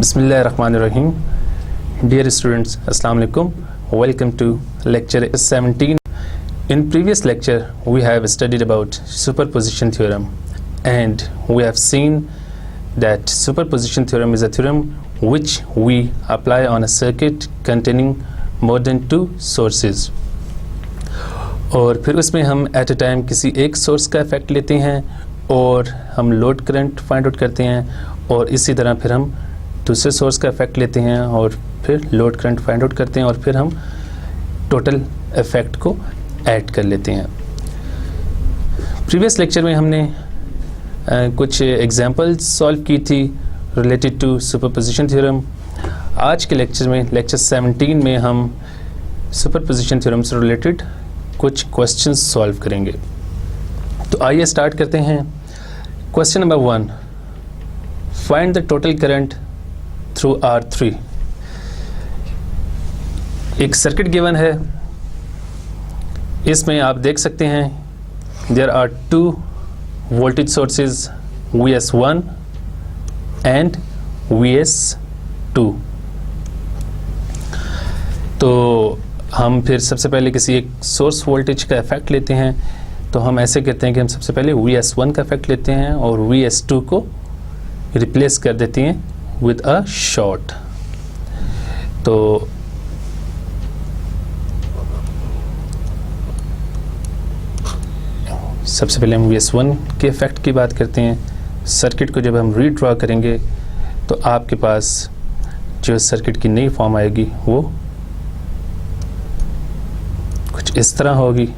Bismillahirrahmanirrahim. Dear students, Assalamu alaikum. Welcome to lecture 17. In previous lecture, we have studied about superposition theorem, and we have seen that superposition theorem is a theorem which we apply on a circuit containing more than two sources. और फिर उसमें हम eight ए time किसी एक source का effect लेते हैं और हम लोड करंट फाइंड आउट करते हैं, और इसी तरह फिर हम दूसरे सोर्स का इफेक्ट लेते हैं और फिर लोड करंट फाइंड आउट करते हैं, और फिर हम टोटल इफेक्ट को ऐड कर लेते हैं. प्रीवियस लेक्चर में हमने कुछ एग्जांपल्स सॉल्व की थी रिलेटेड टू सुपरपोजिशन थ्योरम. आज के लेक्चर में लेक्चर 17 में हम सुपरपोजिशन थ्योरम से रिलेटेड कुछ क्वेश्चंस सॉल्व करेंगे. तो आइए स्टार्ट करते हैं. Question number 1, find the total current through R3. एक सर्किट गिवन है, इसमें आप देख सकते हैं there are two voltage sources VS1 and VS2. तो हम फिर सबसे पहले किसी एक सोर्स वोल्टेज का इफेक्ट लेते हैं. तो हम ऐसे करते हैं कि हम सबसे पहले VS1 का इफेक्ट लेते हैं और VS2 को रिप्लेस कर देते हैं विद अ शॉर्ट. तो सबसे पहले हम VS1 के इफेक्ट की बात करते हैं. सर्किट को जब हम रीड्रॉ करेंगे तो आपके पास जो सर्किट की नई फॉर्म आएगी वो कुछ इस तरह होगी.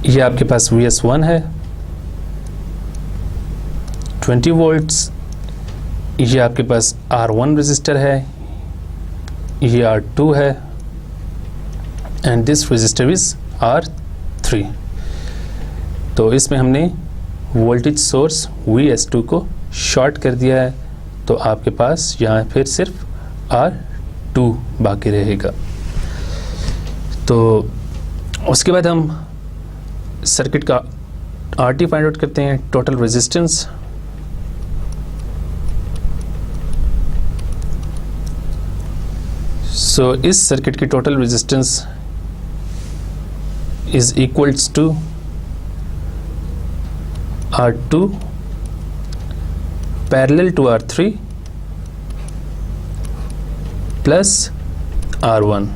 ये आपके पास VS1 है 20 वोल्ट्स. ये आपके पास R1 रजिस्टर है, ये R2 है, and this register is R3. तो इसमें हमने वोल्टेज सोर्स VS2 को शॉर्ट कर दिया है. तो आपके पास यहाँ फिर सिर्फ R2 बाकी रहेगा. तो उसके बाद हम सर्किट का RT फाइंड आउट करते हैं, टोटल रेजिस्टेंस. सो इस सर्किट की total resistance is equals to R2 parallel to R3 plus R1.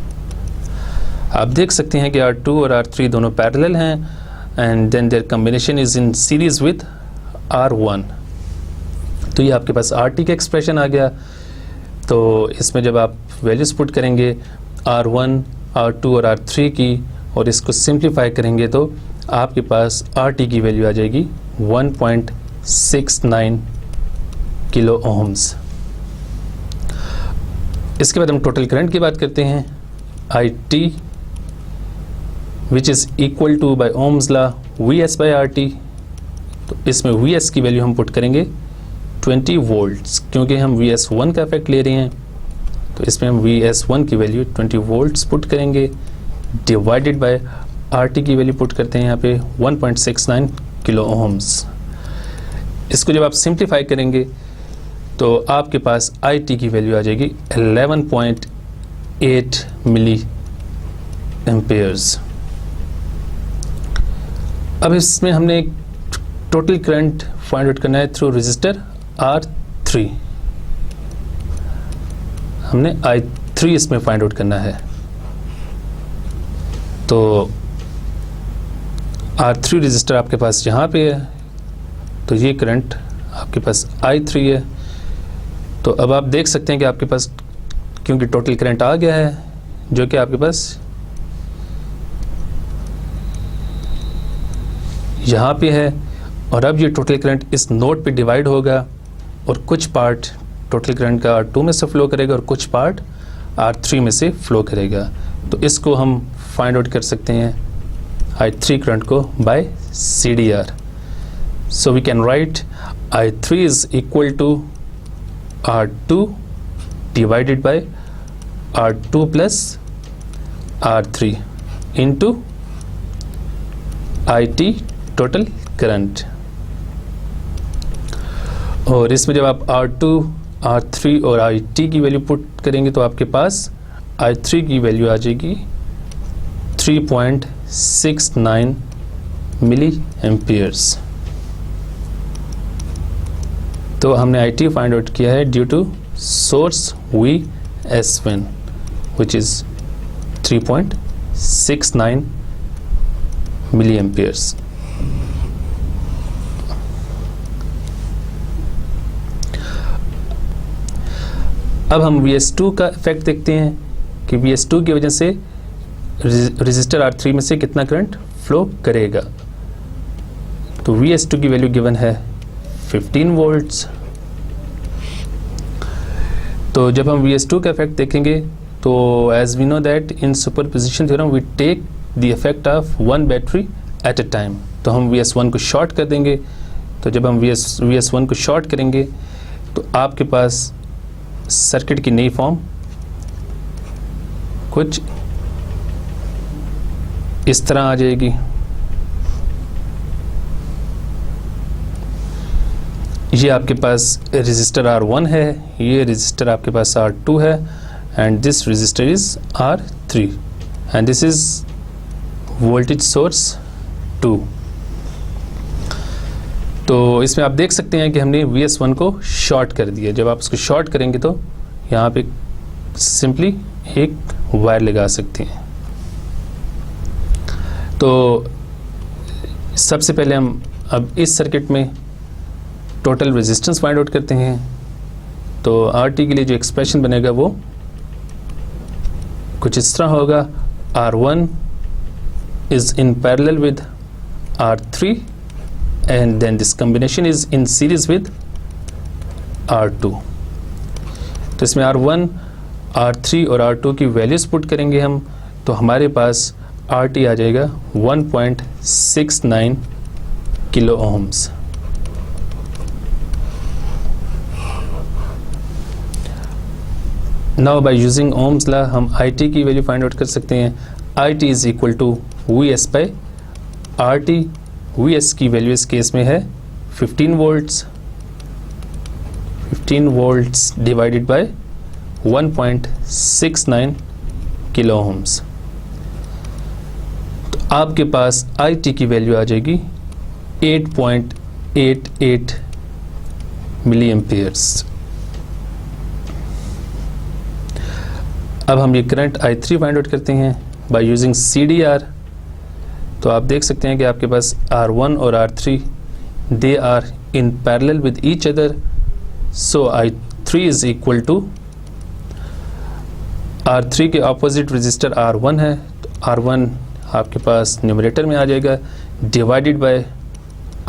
आप देख सकते हैं कि R2 और R3 दोनों पैरेलल हैं, and then their combination is in series with R1. तो ये आपके पास RT का एक्सप्रेशन आ गया. तो इसमें जब आप वैल्यूज पुट करेंगे R1, R2 और R3 की, और इसको सिंप्लीफाई करेंगे तो आपके पास RT की वैल्यू आ जाएगी 1.69 किलो ओम्स. इसके बाद हम टोटल करंट की बात करते हैं, IT which is equal to by Ohm's law VS by RT. तो इसमें VS की वैल्यू हम पुट करेंगे 20 वोल्ट्स, क्योंकि हम VS1 का इफेक्ट ले रहे हैं. तो इसमें हम VS1 की वैल्यू 20 वोल्ट्स पुट करेंगे, डिवाइडेड बाय RT की वैल्यू पुट करते हैं यहाँ पे 1.69 किलो ओम्स. इसको जब आप सिंप्लीफाई करेंगे तो आपके पास IT की वैल्यू आ जाएगी 11.8 मिली एम्पेयर्स. अब इसमें हमने एक टोटल करंट फाइंड आउट करना है थ्रू रजिस्टर R3. हमने I3 इसमें फाइंड आउट करना है. तो R3 रजिस्टर आपके पास यहाँ पे है, तो ये करंट आपके पास I3 है. तो अब आप देख सकते हैं कि आपके पास क्योंकि टोटल करंट आ गया है जो कि आपके पास यहाँ पे है, और अब ये टोटल करंट इस नोड पे डिवाइड होगा, और कुछ पार्ट टोटल करंट का R2 में से फ्लो करेगा और कुछ पार्ट R3 में से फ्लो करेगा. तो इसको हम फाइंड आउट कर सकते हैं I3 करंट को bye CDR. So we can write I3 is equal to R2 divided by R2 plus R3 into IT total current. और इसमें जब आप R2, R3 और IT की वैल्यू पुट करेंगे तो आपके पास I3 की वैल्यू आ जाएगी 3.69 मिली एम्पियर्स. तो हमने IT फाइंड आउट किया है due to source VS1 which is 3.69 milli amperes. अब हम VS2 का इफेक्ट देखते हैं कि VS2 की वजह से रेजिस्टर R3 में से कितना करंट फ्लो करेगा. तो VS2 की वैल्यू गिवन है 15 वोल्ट्स. तो जब हम VS2 का इफेक्ट देखेंगे तो as we know that in superposition theorem we take the effect of one battery at a time. तो हम VS1 को शॉर्ट कर देंगे. तो जब हम VS1 को शॉर्ट करेंगे तो आपके पास सर्किट की नई फॉर्म कुछ इस तरह आ जाएगी. ये आपके पास रेजिस्टर R1 है, ये रेजिस्टर आपके पास R2 है and this resistor is R3 and this is voltage source 2. तो इसमें आप देख सकते हैं कि हमने VS1 को शॉर्ट कर दिया. जब आप उसको शॉर्ट करेंगे तो यहाँ पे सिंपली एक वायर लगा सकते हैं. तो सबसे पहले हम अब इस सर्किट में टोटल रेजिस्टेंस फाइंड आउट करते हैं. तो RT के लिए जो एक्सप्रेशन बनेगा वो कुछ इस तरह होगा. R1 is in parallel with R3 and then this combination is in series with R2. तो इसमें R1, R3 और R2 की वैल्यूज पुट करेंगे हम तो हमारे पास RT आ जाएगा 1.69 kilo ohms. Now by using ohm's law हम IT की वैल्यू फाइंड आउट कर सकते हैं. IT is equal to VS by RT. VS की वैल्यू इस केस में है 15 volts. 15 volts divided by 1.69 kilo ohms. तो आपके पास IT की वैल्यू आ जाएगी 8.88 मिली एम्पियर्स. अब हम ये करंट I3 फाइंड आउट करते हैं बाय यूजिंग CDR. तो आप देख सकते हैं कि आपके पास R1 और R3 they are in parallel with each other. So I3 is equal to R3 के ऑपोजिट रजिस्टर R1 है. तो R1 आपके पास न्यूमरेटर में आ जाएगा divided by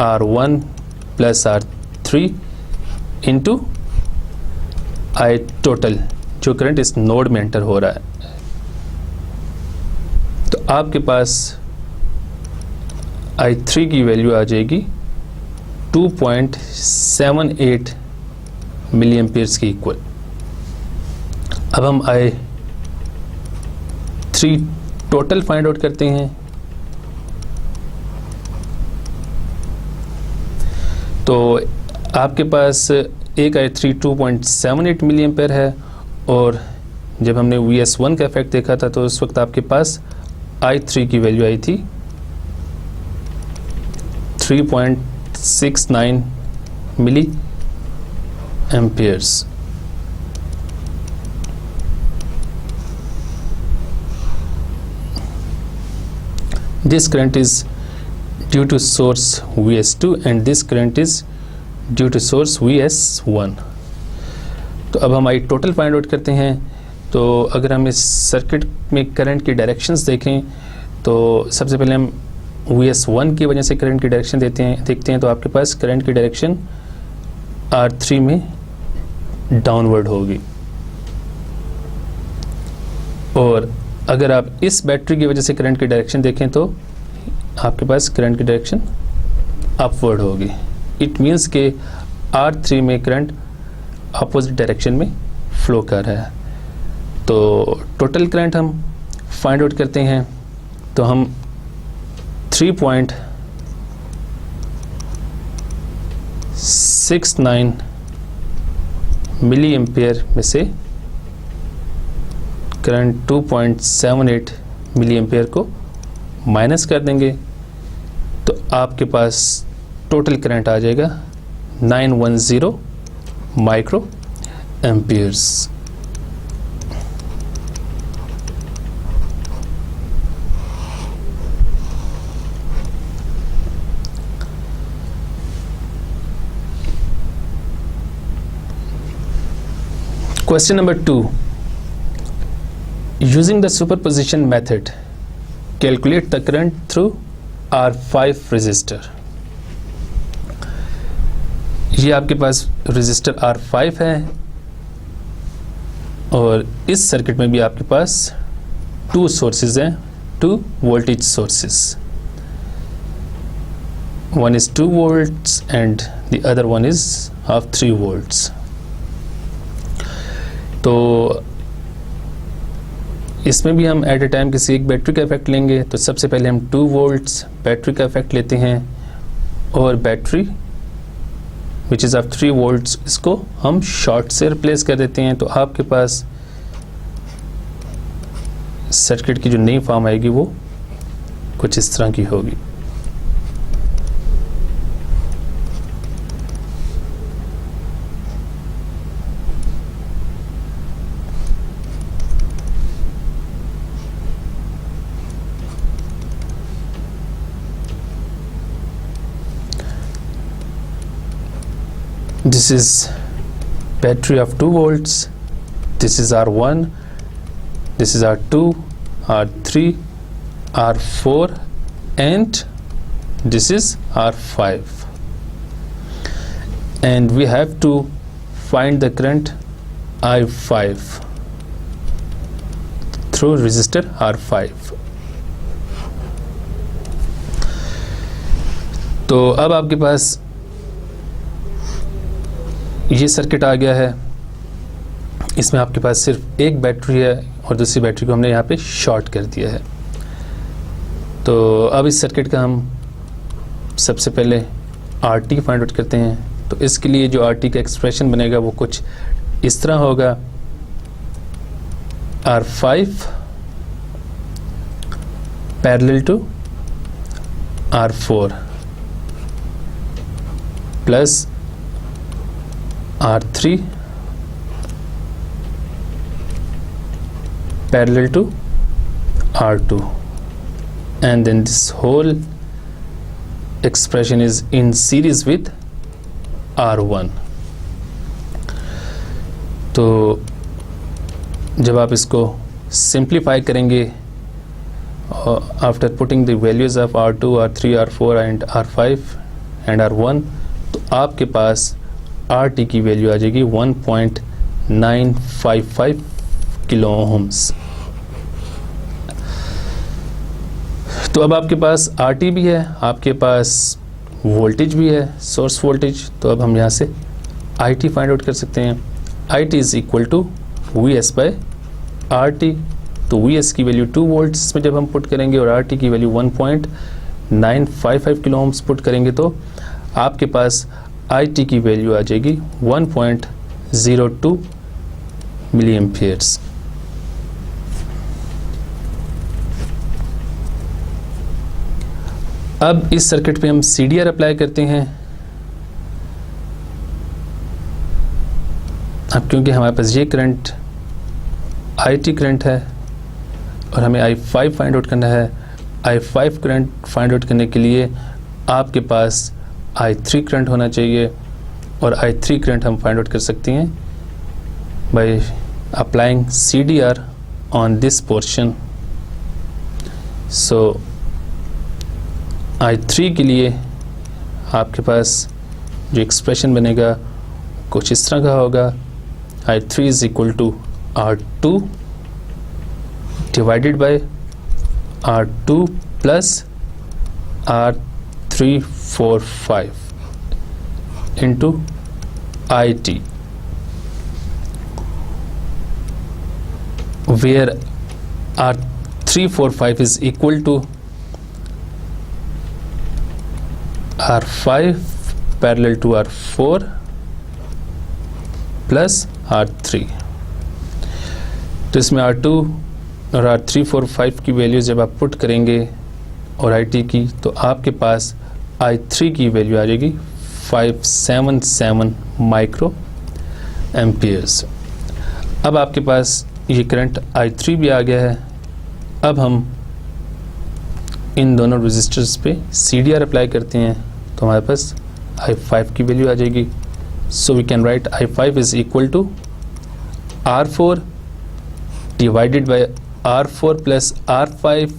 R1 plus R3 into I total जो करंट इस नोड में एंटर हो रहा है. तो आपके पास I3 की वैल्यू आ जाएगी 2.78 मिली एम्पियर्स की इक्वल. अब हम I3 टोटल फाइंड आउट करते हैं. तो आपके पास एक I3 2.78 मिली एम्पियर है और जब हमने VS1 का इफेक्ट देखा था तो उस वक्त आपके पास I3 की वैल्यू आई थी 3.69 milli amperes. This current is due to source VS2 and this current is due to source VS1. तो अब हम I टोटल फाइंड आउट करते हैं. तो अगर हम इस सर्किट में करंट की डायरेक्शंस देखें तो सबसे पहले हम VS1 की वजह से करंट की डायरेक्शन देखते हैं. तो आपके पास करंट की डायरेक्शन R3 में डाउनवर्ड होगी और अगर आप इस बैटरी की वजह से करंट की डायरेक्शन देखें तो आपके पास करंट की डायरेक्शन अपवर्ड होगी. इट मीन्स के R3 में करंट अपोजिट डायरेक्शन में फ्लो कर रहा है। तो टोटल करंट हम फाइंड आउट करते हैं, तो हम 3.69 मिली एम्पियर में से करंट 2.78 मिली एम्पियर को माइनस कर देंगे, तो आपके पास टोटल करंट आ जाएगा 910 micro amperes. Question number 2. Using the superposition method, calculate the current through R5 resistor. ये आपके पास resistor R5 है और इस सर्किट में भी आपके पास 2 sources हैं, 2 voltage sources. One is 2 volts and the other one is of 3 volts. तो इसमें भी हम एट ए टाइम किसी एक बैटरी का इफेक्ट लेंगे। तो सबसे पहले हम 2 वोल्ट्स बैटरी का इफेक्ट लेते हैं और battery which is of 3 volts इसको हम शॉर्ट से रिप्लेस कर देते हैं। तो आपके पास सर्किट की जो नई फॉर्म आएगी वो कुछ इस तरह की होगी। This is battery of 2 volts, this is R1, this is R2, R3, R4 and this is R5, and we have to find the current I5 through resistor R5। तो अब आपके पास ये सर्किट आ गया है, इसमें आपके पास सिर्फ एक बैटरी है और दूसरी बैटरी को हमने यहाँ पे शॉर्ट कर दिया है। तो अब इस सर्किट का हम सबसे पहले RT फाइंड आउट करते हैं। तो इसके लिए जो RT का एक्सप्रेशन बनेगा वो कुछ इस तरह होगा, R5 parallel to R4 plus R3 parallel to R2, and then this whole expression is in series with R1। तो जब आप इसको सिंप्लीफाई करेंगे after putting the values of R2, R3, R4 and R5 and R1, तो आपके पास RT की value आ जाएगी 1.955 किलो ओम्स। तो अब आपके पास RT भी है, आपके पास वोल्टेज भी है, सोर्स वोल्टेज। तो अब हम यहाँ से IT फाइंड आउट कर सकते हैं। IT is equal to VS by RT। तो VS की वैल्यू 2 वोल्ट्स इसमें जब हम पुट करेंगे और RT की वैल्यू 1.955 किलो ओम्स पुट करेंगे, तो आपके पास IT की वैल्यू आ जाएगी 1.02 मिली एम्पियर्स। अब इस सर्किट पे हम CDR अप्लाई करते हैं। अब क्योंकि हमारे पास ये करंट IT करंट है और हमें I5 फाइंड आउट करना है, I5 करंट फाइंड आउट करने के लिए आपके पास I3 करंट होना चाहिए, और I3 करंट हम फाइंड आउट कर सकते हैं by applying CDR on this portion. So I3 के लिए आपके पास जो एक्सप्रेशन बनेगा कुछ इस तरह का होगा, I3 is equal to R2 divided by R2 plus R345। into IT, where R345 is equal to R5 parallel to R4 plus R3। तो इसमें R2 और R345 की वैल्यू जब आप पुट करेंगे और IT की, तो आपके पास I3 की वैल्यू आ जाएगी 577 माइक्रो एम्पियर्स। अब आपके पास ये करंट I3 भी आ गया है। अब हम इन दोनों रजिस्टर्स पे CDR अप्लाई करते हैं, तो हमारे पास I5 की वैल्यू आ जाएगी। So we can write I5 is equal to R4 divided by R4 plus R5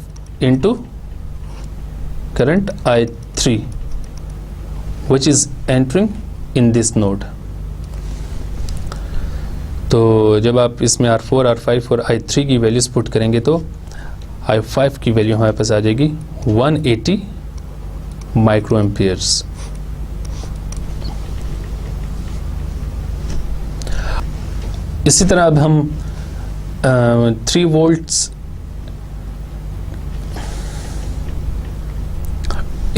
into current I3 which is entering in this node। तो जब आप इसमें R4, R5 और I3 की वैल्यूज पुट करेंगे तो I5 की वैल्यू हमारे पास आ जाएगी 180 माइक्रो एम्पियर्स। इसी तरह अब हम 3 वोल्ट्स,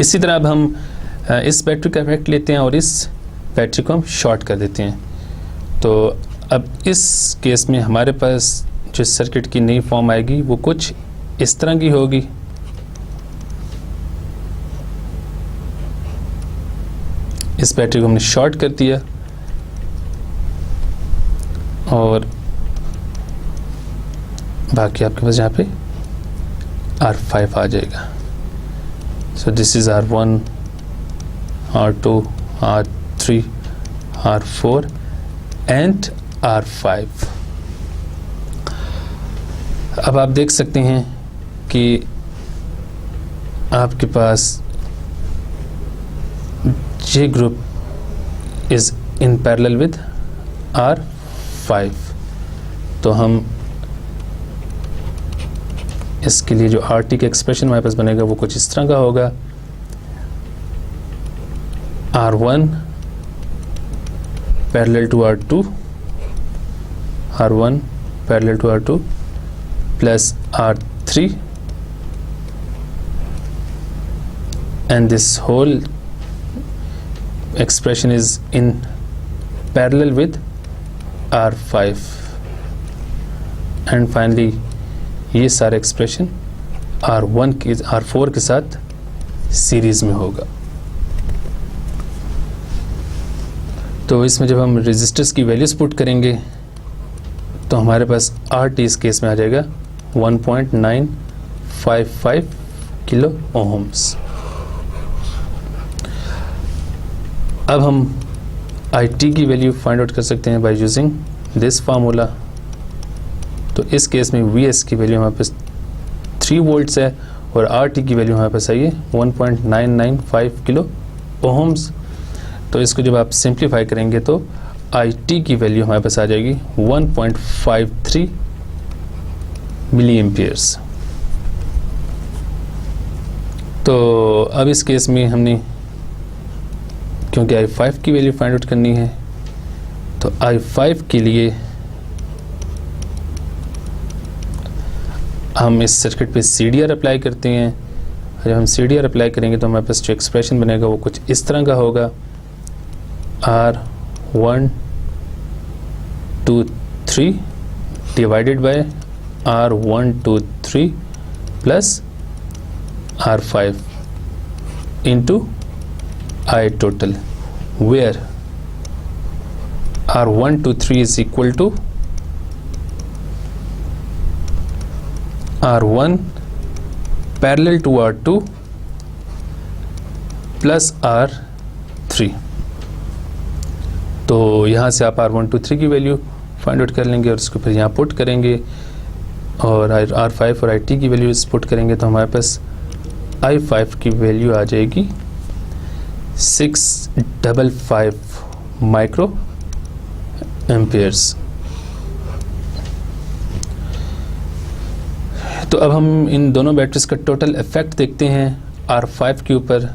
इसी तरह अब हम इस बैटरी का इफेक्ट लेते हैं और इस बैटरी को हम शॉर्ट कर देते हैं। तो अब इस केस में हमारे पास जो सर्किट की नई फॉर्म आएगी वो कुछ इस तरह की होगी। इस बैटरी को हमने शॉर्ट कर दिया और बाकी आपके पास यहाँ पे R5 आ जाएगा। सो this is R1, R2, R3, R4 and R5। अब आप देख सकते हैं कि आपके पास J group is in parallel with R5। तो हम इसके लिए जो RT का एक्सप्रेशन हमारे पास बनेगा वो कुछ इस तरह का होगा। R1 parallel to R2, R1 parallel to R2 plus R3, and this whole expression is in parallel with R5, and finally ये सारा एक्सप्रेशन R1 के R4 के साथ सीरीज में होगा। तो इसमें जब हम रेजिस्टर्स की वैल्यूज पुट करेंगे तो हमारे पास RT इस केस में आ जाएगा 1.955 किलो ओहम्स। अब हम IT की वैल्यू फाइंड आउट कर सकते हैं बाय यूजिंग दिस फार्मूला। तो इस केस में VS की वैल्यू हमारे पास 3 वोल्ट्स है और RT की वैल्यू हमारे पास आई है 1.995 किलो ओहम्स। तो इसको जब आप सिंप्लीफाई करेंगे तो IT की वैल्यू हमारे पास आ जाएगी 1.53 मिली एम्पियर्स। तो अब इस केस में हमने क्योंकि I5 की वैल्यू फाइंड आउट करनी है तो I5 के लिए हम इस सर्किट पे CDR अप्लाई करते हैं। जब हम CDR अप्लाई करेंगे तो हमारे पास जो एक्सप्रेशन बनेगा वो कुछ इस तरह का होगा। R123 divided by R123 plus R5 into I total, where R123 is equal to R1 parallel to R2 plus R3। तो यहाँ से आप R123 की वैल्यू फाइंड आउट कर लेंगे और उसको फिर यहाँ पुट करेंगे और R5 और IT की वैल्यू पुट करेंगे तो हमारे पास I5 की वैल्यू आ जाएगी 655 माइक्रो एम्पियर्स। तो अब हम इन दोनों बैटरीज का टोटल इफेक्ट देखते हैं R5 के ऊपर।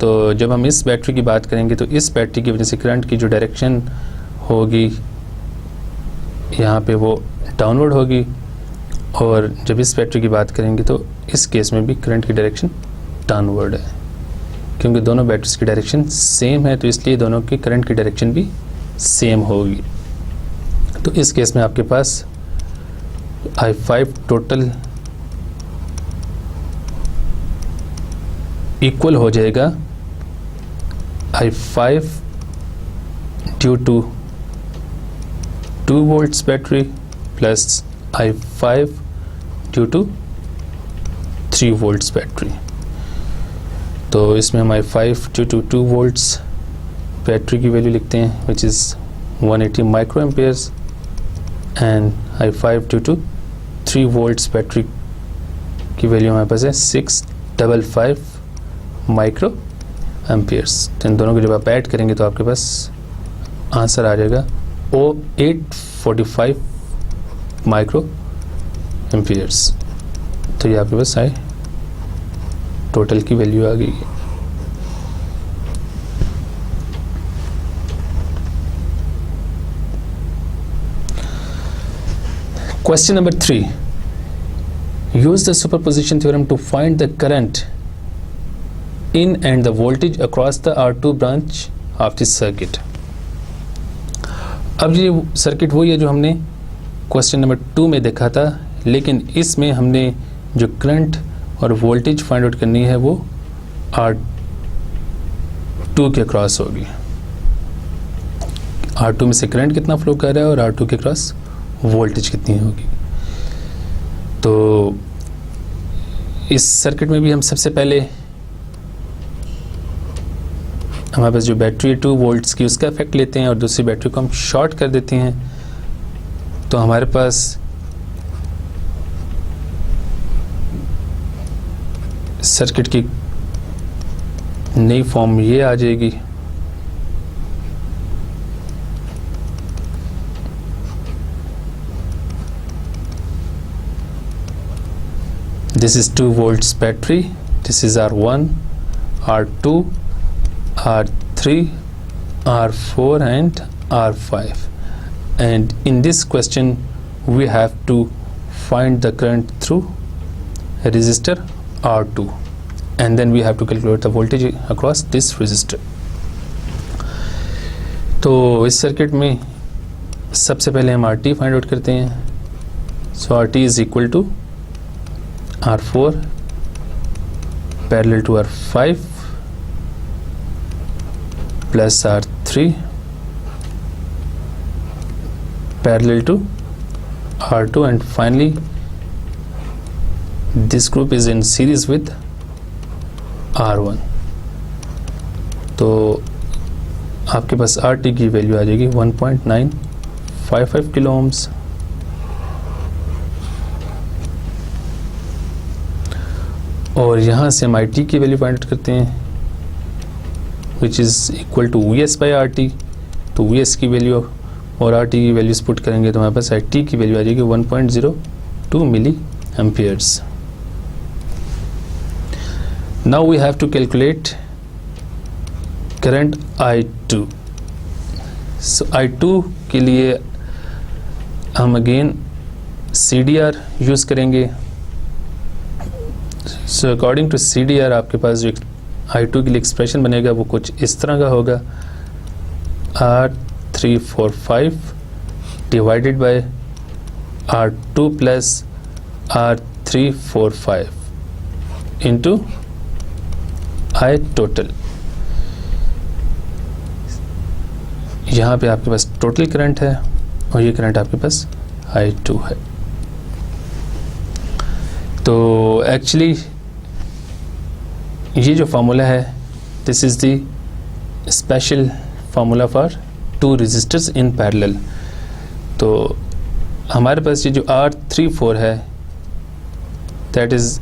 तो जब हम इस बैटरी की बात करेंगे तो इस बैटरी की वजह से करंट की जो डायरेक्शन होगी यहाँ पे वो डाउनवर्ड होगी, और जब इस बैटरी की बात करेंगे तो इस केस में भी करंट की डायरेक्शन डाउनवर्ड है, क्योंकि दोनों बैटरीज की डायरेक्शन सेम है, तो इसलिए दोनों की करंट की डायरेक्शन भी सेम होगी। तो इस केस में आपके पास I5 टोटल इक्वल हो जाएगा I5 due to 2 volts battery plus I5 due to 3 volts battery. तो इसमें हम I5 due to 2 volts battery की वैल्यू लिखते हैं which is 180 micro amperes, and I5 due to 3 volts battery की वैल्यू हमारे पास है 655 माइक्रो एम्पियर्स। तो इन दोनों को जब आप ऐड करेंगे तो आपके पास आंसर आ जाएगा 845 माइक्रो एम्पियर्स। तो ये आपके पास आए टोटल की वैल्यू आ गई। Question number 3. Use the superposition theorem to find the current in and the voltage across the R2 branch of this circuit. अब ये सर्किट वही है जो हमने क्वेश्चन नंबर 2 में देखा था, लेकिन इसमें हमने जो करंट और वोल्टेज फाइंड आउट करनी है वो R2 के क्रॉस होगी। R2 में से करंट कितना फ्लो कर रहा है और R2 के क्रॉस वोल्टेज कितनी होगी। तो इस सर्किट में भी हम सबसे पहले हमारे पास जो बैटरी है 2 वोल्ट्स की उसका इफेक्ट लेते हैं और दूसरी बैटरी को हम शॉर्ट कर देते हैं। तो हमारे पास सर्किट की नई फॉर्म ये आ जाएगी। This is 2 volts battery, this is R1, R2, R3, R4 and R5, and in this question we have to find the current through a resistor R2, and then we have to calculate the voltage across this resistor. तो इस circuit में सबसे पहले हम RT find out करते हैं। So RT is equal to R4 parallel to R5 plus R3 parallel to R2, and finally this group is in series with R1। तो आपके पास RT की वैल्यू आ जाएगी 1.955 किलो ओम्स। और यहाँ से हम IT की वैल्यू फाइंड आउट करते हैं which is equal to VS by RT। तो VS की वैल्यू और RT की वैल्यूज पुट करेंगे तो हमारे पास IT की वैल्यू आ जाएगी 1.02 milli amperes. Now we have to calculate current I2। So I2 के लिए हम अगेन CDR यूज़ करेंगे। सो अकॉर्डिंग टू CDR आपके पास जो I2 के लिए एक्सप्रेशन बनेगा वो कुछ इस तरह का होगा, R345 divided by R2 plus R345 into I total. यहाँ पे आपके पास टोटल करंट है और ये करंट आपके पास I2 है। तो एक्चुअली ये जो फार्मूला है this is the special formula for 2 resistors in parallel. तो हमारे पास ये जो R34 है that is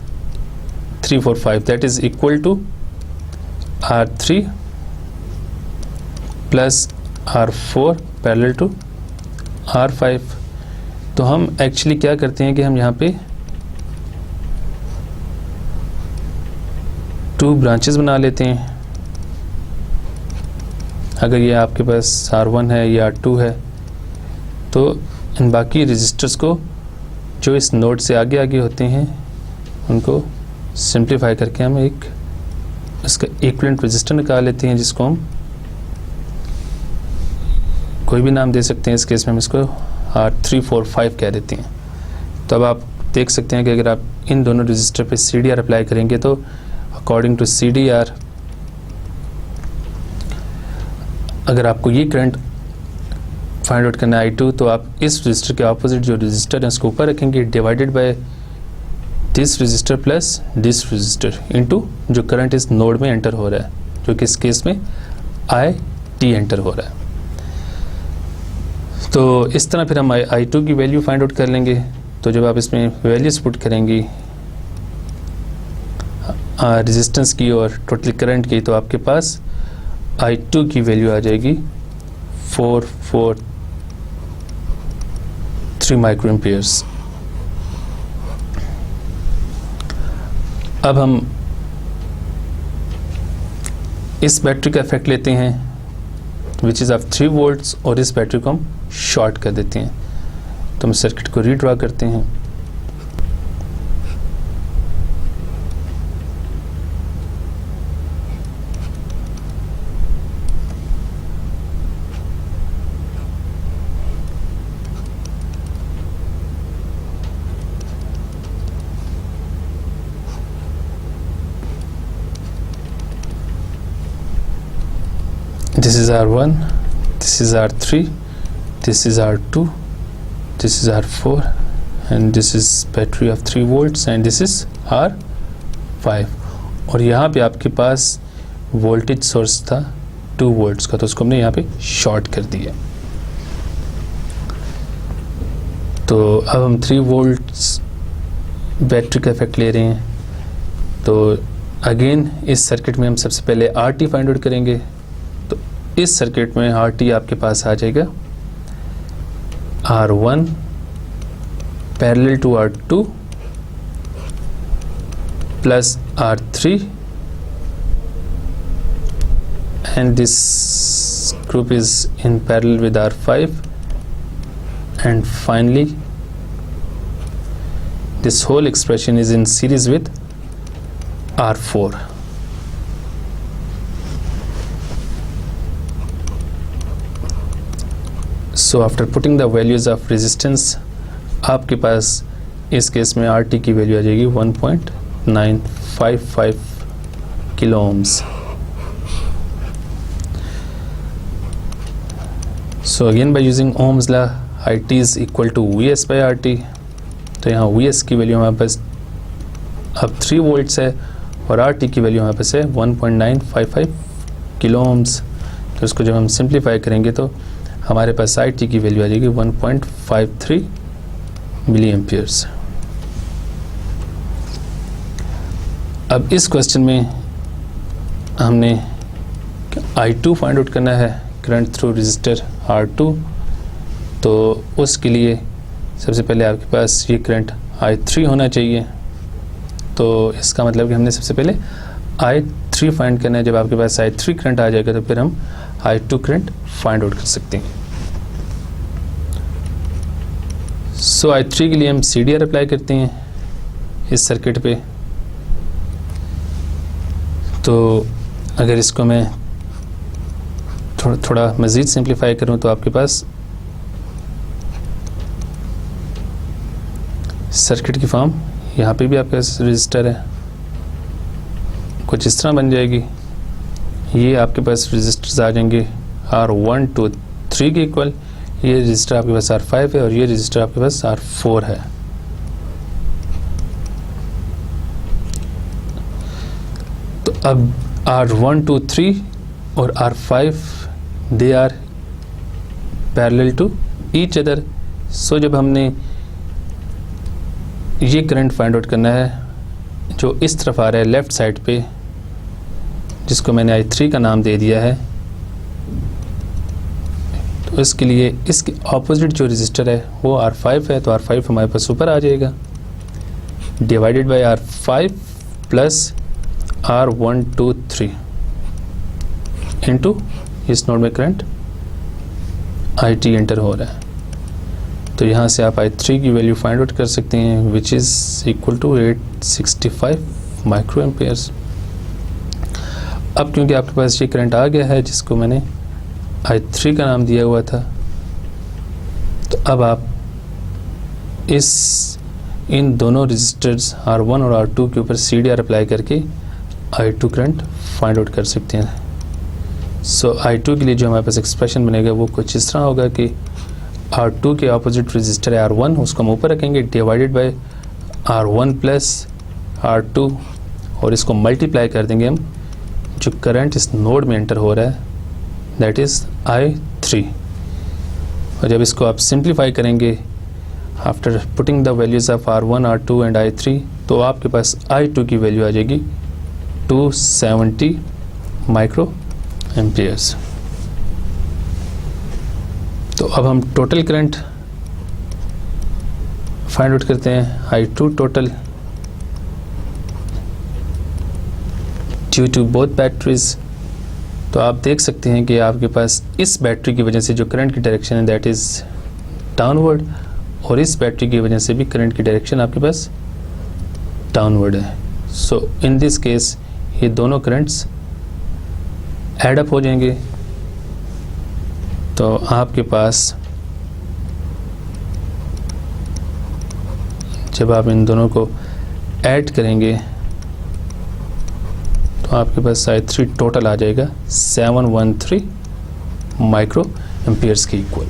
345 that is equal to R3 plus R4 parallel to R5। तो हम एक्चुअली क्या करते हैं कि हम यहाँ पे 2 ब्रांचेस बना लेते हैं अगर ये आपके पास R1 है या R2 है तो इन बाकी रजिस्टर्स को जो इस नोड से आगे आगे होते हैं उनको सिंप्लीफाई करके हम एक इसका इक्विवेलेंट रजिस्टर निकाल लेते हैं, जिसको हम कोई भी नाम दे सकते हैं। इस केस में हम इसको R3, 4, 5 कह देते हैं। तो अब आप देख सकते हैं कि अगर आप इन दोनों रजिस्टर पे CDR अप्लाई करेंगे तो अकॉर्डिंग टू CDR, अगर आपको ये करंट फाइंड आउट करना है I2, तो आप इस रजिस्टर के ऑपोजिट जो रजिस्टर है उसको ऊपर रखेंगे, divided by this register plus this register into जो करंट इस नोड में एंटर हो रहा है, जो कि इस केस में IT एंटर हो रहा है। तो इस तरह फिर हम I2 की वैल्यू फाइंड आउट कर लेंगे। तो जब आप इसमें वैल्यूज पुट करेंगी रेजिस्टेंस की और टोटल करंट की, तो आपके पास I2 की वैल्यू आ जाएगी 443 माइक्रो एम्पियर्स। अब हम इस बैटरी का इफेक्ट लेते हैं विच इज़ ऑफ 3 वोल्ट्स, और इस बैटरी को हम शॉर्ट कर देते हैं। तो हम सर्किट को रीड्रा करते हैं। This is R1, this is R3, this is R2, this is R4, and this is battery of 3 volts, and this is R5। और यहाँ पे आपके पास वोल्टेज सोर्स था 2 वोल्ट्स का, तो उसको हमने यहाँ पे शॉर्ट कर दिया। तो अब हम 3 वोल्ट्स बैटरी का इफेक्ट ले रहे हैं। तो अगेन इस सर्किट में हम सबसे पहले RT फाइंड आउट करेंगे। तो इस सर्किट में RT आपके पास आ जाएगा R1 parallel to R2 plus R3, and this group is in parallel with R5, and finally this whole expression is in series with R4। So after putting the values of resistance, आपके पास इस case में RT की value आ जाएगी 1.955 kilo ohms. So again by using Ohm's law, IT is equal to VS by RT। तो यहाँ VS की value हमारे पास अब 3 वोल्ट्स है और RT की वैल्यू हमारे पास है 1.955 किलो ओम्स। तो इसको जब हम सिंप्लीफाई करेंगे तो हमारे पास IT की वैल्यू आ जाएगी 1.53 मिली एम्पियर्स। अब इस क्वेश्चन में हमने I2 फाइंड आउट करना है, करंट थ्रू रजिस्टर R2। तो उसके लिए सबसे पहले आपके पास ये करंट I3 होना चाहिए। तो इसका मतलब कि हमने सबसे पहले I3 फाइंड करना है। जब आपके पास I3 करंट आ जाएगा तो फिर हम I2 करंट फाइंड आउट कर सकते हैं। सो I3 के लिए हम CDR अप्लाई करते हैं इस सर्किट पे। तो अगर इसको मैं थोड़ा मज़ीद सिंप्लीफाई करूं तो आपके पास सर्किट की फॉर्म यहाँ पे भी आपके पास रजिस्टर है, कुछ इस तरह बन जाएगी। ये आपके पास रजिस्टर्स आ जाएंगे R1, 2, 3 के इक्वल। ये रजिस्टर आपके पास R5 है और ये रजिस्टर आपके पास R4 है। तो अब R1, 2, 3 और R5 they are parallel to each other. So जब हमने ये करंट फाइंड आउट करना है जो इस तरफ आ रहा है लेफ़्ट साइड पे, जिसको मैंने I3 का नाम दे दिया है, तो इसके लिए इसके ऑपोजिट जो रजिस्टर है वो R5 है। तो R5 हमारे पास ऊपर आ जाएगा, divided by R5 plus R1, 2, 3 into इस नोड में करंट IT एंटर हो रहा है। तो यहाँ से आप I3 की वैल्यू फाइंड आउट कर सकते हैं, which is equal to 865 micro amperes. अब क्योंकि आपके पास ये करंट आ गया है जिसको मैंने I3 का नाम दिया हुआ था, तो अब आप इन दोनों रजिस्टर्स R1 और R2 के ऊपर CDR अप्लाई करके I2 करंट फाइंड आउट कर सकते हैं। सो I2 के लिए जो हमारे पास एक्सप्रेशन बनेगा वो कुछ इस तरह होगा कि R2 के ऑपोजिट रजिस्टर है R1, उसको हम ऊपर रखेंगे, divided bye R1 plus R2, और इसको मल्टीप्लाई कर देंगे हम जो करंट इस नोड में एंटर हो रहा है, दैट इज़ I3। और जब इसको आप सिंप्लीफाई करेंगे after putting the values of R1, R2 and I3, तो आपके पास I2 की वैल्यू आ जाएगी 270 माइक्रो एम्पियर्स। तो अब हम टोटल करंट फाइंड आउट करते हैं, I2 total due to both batteries. तो आप देख सकते हैं कि आपके पास इस बैटरी की वजह से जो करंट की डायरेक्शन है दैट इज़ डाउनवर्ड, और इस बैटरी की वजह से भी करंट की डायरेक्शन आपके पास डाउनवर्ड है। सो इन दिस केस ये दोनों करंट्स ऐड अप हो जाएंगे, तो आपके पास जब आप इन दोनों को ऐड करेंगे तो आपके पास I3 टोटल आ जाएगा 713 माइक्रो एम्पियर्स के equal.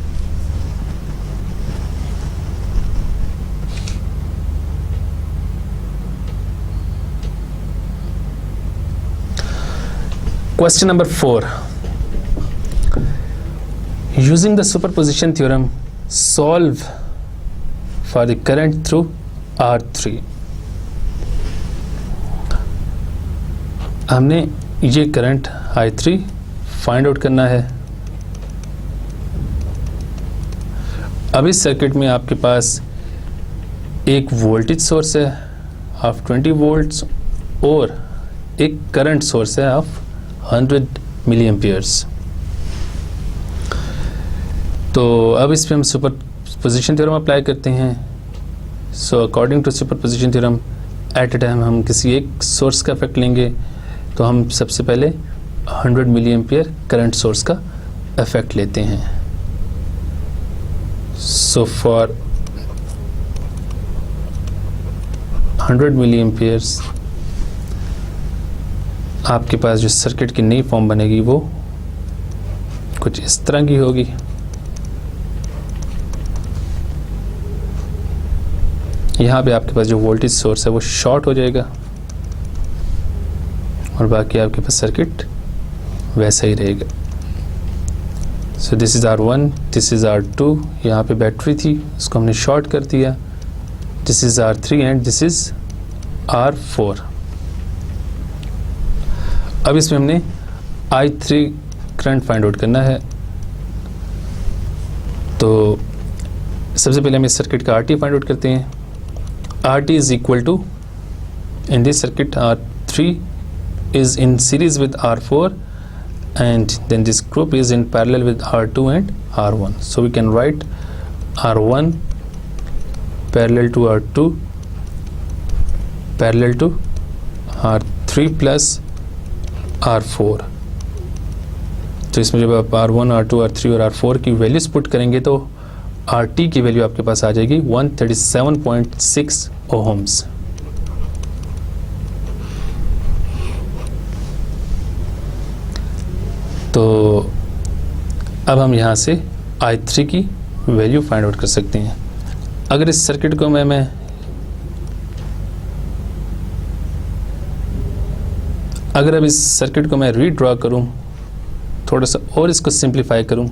Question number 4. Using the superposition theorem, solve for the current through R3. हमने ये करंट I3 फाइंड आउट करना है। अब इस सर्किट में आपके पास एक वोल्टेज सोर्स है ऑफ 20 वोल्ट्स और एक करंट सोर्स है ऑफ 100 मिली एम्पियर्स। तो अब इस पे हम सुपरपोजिशन थ्योरम अप्लाई करते हैं। So according to superposition theorem, at a time हम किसी एक सोर्स का इफेक्ट लेंगे, तो हम सबसे पहले 100 मिली एम्पियर करंट सोर्स का इफेक्ट लेते हैं। सो फॉर 100 मिली एम्पियर्स आपके पास जो सर्किट की नई फॉर्म बनेगी वो कुछ इस तरह की होगी। यहाँ पे आपके पास जो वोल्टेज सोर्स है वो शॉर्ट हो जाएगा और बाकी आपके पास सर्किट वैसा ही रहेगा। So this is R1, this is R2, यहाँ पे बैटरी थी उसको हमने शॉर्ट कर दिया, this is R3 and this is R4। अब इसमें हमने I3 करंट फाइंड आउट करना है। तो सबसे पहले हम इस सर्किट का RT फाइंड आउट करते हैं। RT is equal to, in this circuit R3 is in series with R4 and then this group is in parallel with R2 and R1. So we can write R1 parallel to R2 parallel to R3 plus R4. तो इसमें जब आप R1, R2, R3 और R4 की values put करेंगे तो RT की value आपके पास आ जाएगी 137.6 ओहम्स। तो अब हम यहाँ से I3 की वैल्यू फाइंड आउट कर सकते हैं। अगर इस सर्किट को मैं अगर अब इस सर्किट को मैं रीड्रॉ करूँ, थोड़ा सा और इसको सिंप्लीफाई करूँ,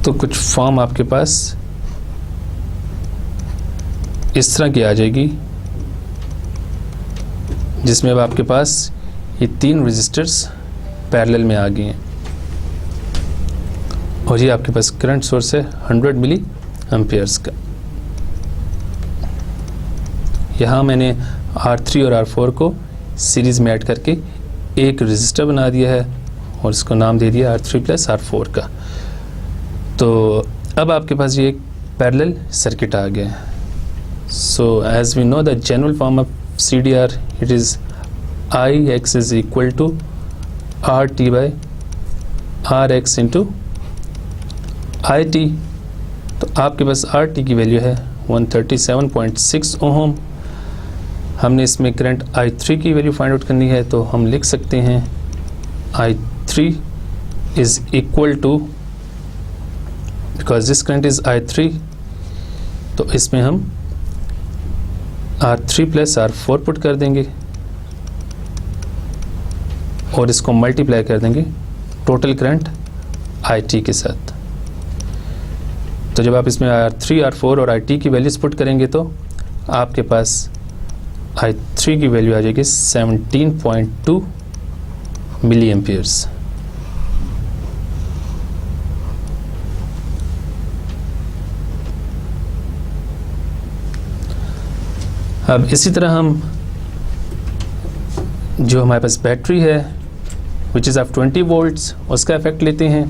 तो कुछ फॉर्म आपके पास इस तरह की आ जाएगी जिसमें अब आपके पास ये 3 रजिस्टर्स पैरेलल में आ गए हैं और ये आपके पास करंट सोर्स है 100 मिली एम्पियर्स का। यहाँ मैंने R3 और R4 को सीरीज़ में ऐड करके एक रजिस्टर बना दिया है और इसको नाम दे दिया R3 प्लस R4 का। तो अब आपके पास ये एक पैरेलल सर्किट आ गया है। So as we know the general form of CDR, it is IX is equal to RT by RX into IT। तो आपके पास RT की वैल्यू है 137.6 ओम। हमने इसमें करंट I3 की वैल्यू फाइंड आउट करनी है, तो हम लिख सकते हैं I3 is equal to, because this current is I3, तो इसमें हम R3 प्लस R4 पुट कर देंगे और इसको मल्टीप्लाई कर देंगे टोटल करंट IT के साथ। तो जब आप इसमें R3, R4 और IT की वैल्यूज पुट करेंगे तो आपके पास I3 की वैल्यू आ जाएगी 17.2 मिली एम्पियर्स। अब इसी तरह हम जो हमारे पास बैटरी है विच इज़ ऑफ 20 वोल्ट्स, उसका इफेक्ट लेते हैं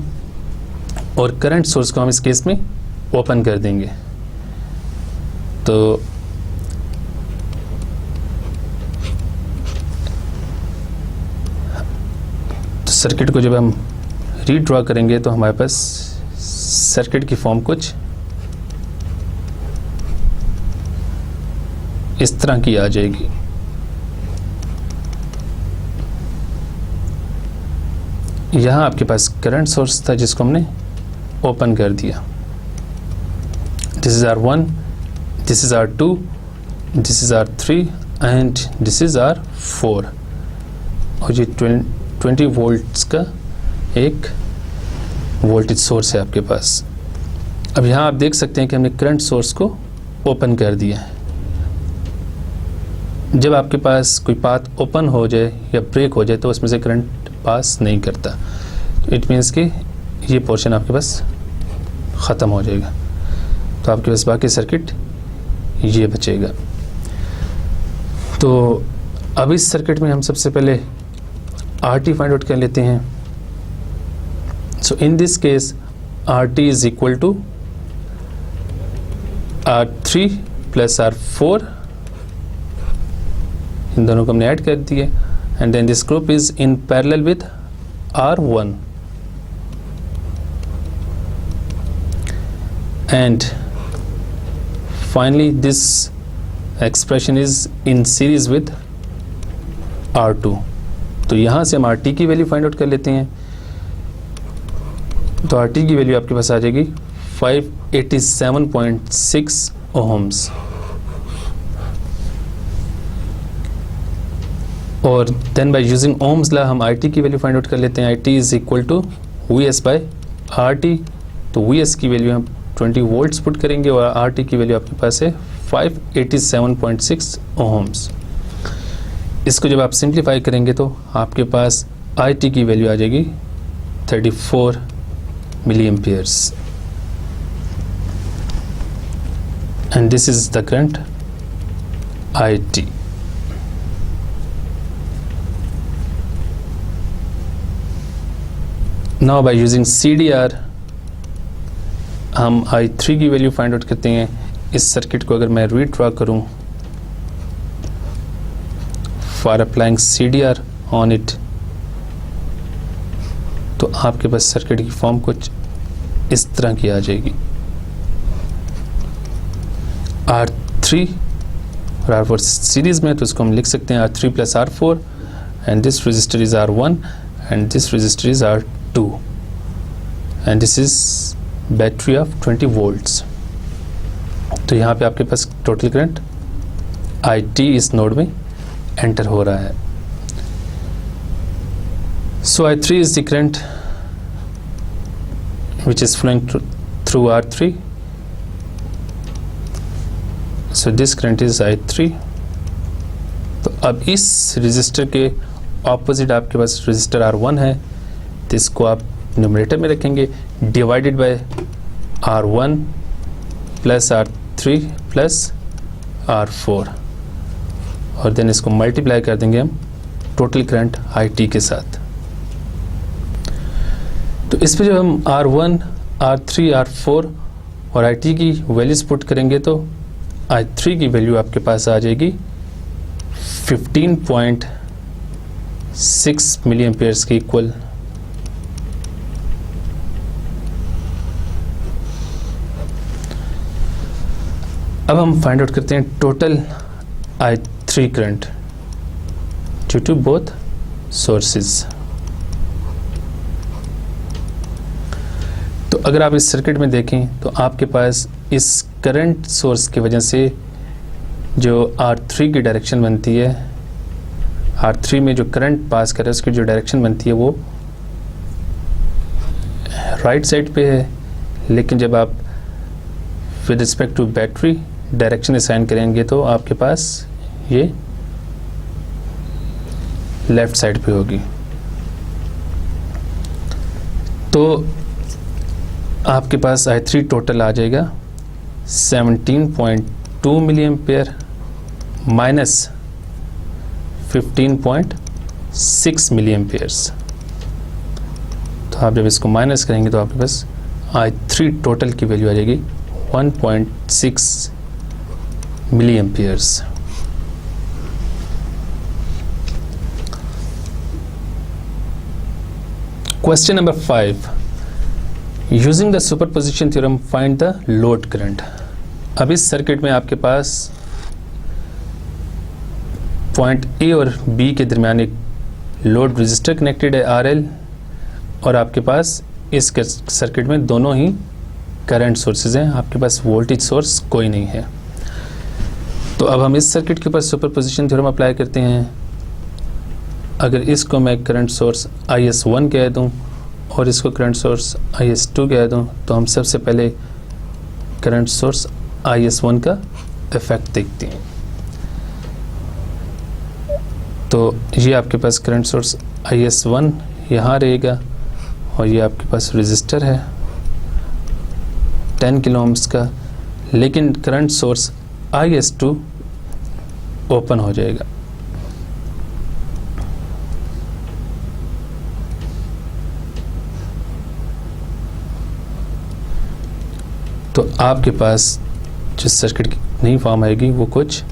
और करंट सोर्स को हम इस केस में ओपन कर देंगे। तो सर्किट को जब हम रीड्रॉ करेंगे तो हमारे पास सर्किट की फॉर्म कुछ इस तरह की आ जाएगी। यहाँ आपके पास करंट सोर्स था जिसको हमने ओपन कर दिया। This is R1, this is R2, this is R3 and this is R4 और ये 20 वोल्ट्स का एक वोल्टेज सोर्स है आपके पास। अब यहाँ आप देख सकते हैं कि हमने करंट सोर्स को ओपन कर दिया है। जब आपके पास कोई पाथ ओपन हो जाए या ब्रेक हो जाए तो उसमें से करंट पास नहीं करता, इट मीन्स कि ये पोर्शन आपके पास ख़त्म हो जाएगा, तो आपके पास बाकी सर्किट ये बचेगा। तो अब इस सर्किट में हम सबसे पहले RT फाइंड आउट कर लेते हैं। So in this case RT is equal to R3 plus R4, इन दोनों को हमने ऐड कर दिए and then this group is in parallel with R1 and finally this expression is in series with R2। तो यहाँ से हम RT की वैल्यू फाइंड आउट कर लेते हैं। तो RT की वैल्यू आपके पास आ जाएगी 587.6 ओम्स और then by using ohm's law हम IT की वैल्यू फाइंड आउट कर लेते हैं। IT is equal to VS by RT। तो VS की वैल्यू हम 20 वोल्ट्स पुट करेंगे और RT की वैल्यू आपके पास है 587.6 ओम्स। इसको जब आप सिंप्लीफाई करेंगे तो आपके पास IT की वैल्यू आ जाएगी 34 milli amperes and this is the current IT। Now by using CDR हम I3 की वैल्यू फाइंड आउट करते हैं। इस सर्किट को अगर मैं रीड्रॉ करूं for applying CDR on it, तो आपके पास सर्किट की फॉर्म कुछ इस तरह की आ जाएगी। R3 और R4 सीरीज में, तो इसको हम लिख सकते हैं R3 plus R4 and this register is R1 and this register is R2 and this is battery of 20 volts. तो यहाँ पे आपके पास टोटल करंट IT इस नोड में एंटर हो रहा है। सो I3 is the current which is flowing through R3. So this current is I3. तो अब इस रजिस्टर के ऑपोजिट आपके पास रजिस्टर R1 है, तो इसको आप न्यूमरेटर में रखेंगे divided bye R1 plus R3 plus R4 और देन इसको मल्टीप्लाई कर देंगे हम टोटल करंट IT के साथ। तो इस पे जब हम R1, R3, R4 और IT की वैल्यूज पुट करेंगे तो I3 की वैल्यू आपके पास आ जाएगी 15.6 मिली एम्पियर्स के इक्वल। अब हम फाइंड आउट करते हैं total I3 current due to both sources. तो अगर आप इस सर्किट में देखें तो आपके पास इस करंट सोर्स की वजह से जो R3 की डायरेक्शन बनती है, R3 में जो करंट पास कर रहा है उसकी जो डायरेक्शन बनती है वो राइट साइड पे है, लेकिन जब आप with respect to battery direction assign करेंगे तो आपके पास ये लेफ्ट साइड पे होगी। तो आपके पास I3 टोटल आ जाएगा 17.2 मिली एम्पियर माइनस 15.6 मिली एम्पियर्स। तो आप जब इसको माइनस करेंगे तो आपके पास I3 टोटल की वैल्यू आ जाएगी 1.6 milli amperes. Question number 5, using the superposition theorem find the load current. अब इस सर्किट में आपके पास पॉइंट A और B के दरमियान एक लोड रजिस्टर कनेक्टेड है RL, और आपके पास इस सर्किट में दोनों ही करंट सोर्सेज हैं, आपके पास वोल्टेज सोर्स कोई नहीं है। तो अब हम इस सर्किट के ऊपर सुपरपोजिशन थ्योरम अप्लाई करते हैं। अगर इसको मैं करंट सोर्स IS1 कह दूं और इसको करंट सोर्स IS2 कह दूं, तो हम सबसे पहले करंट सोर्स IS1 का इफेक्ट देखते हैं। तो ये आपके पास करंट सोर्स IS1 यहाँ रहेगा और ये आपके पास रजिस्टर है 10 किलो ओम्स का, लेकिन करंट सोर्स IS2 ओपन हो जाएगा। तो आपके पास जो सर्किट की नई फॉर्म आएगी वो कुछ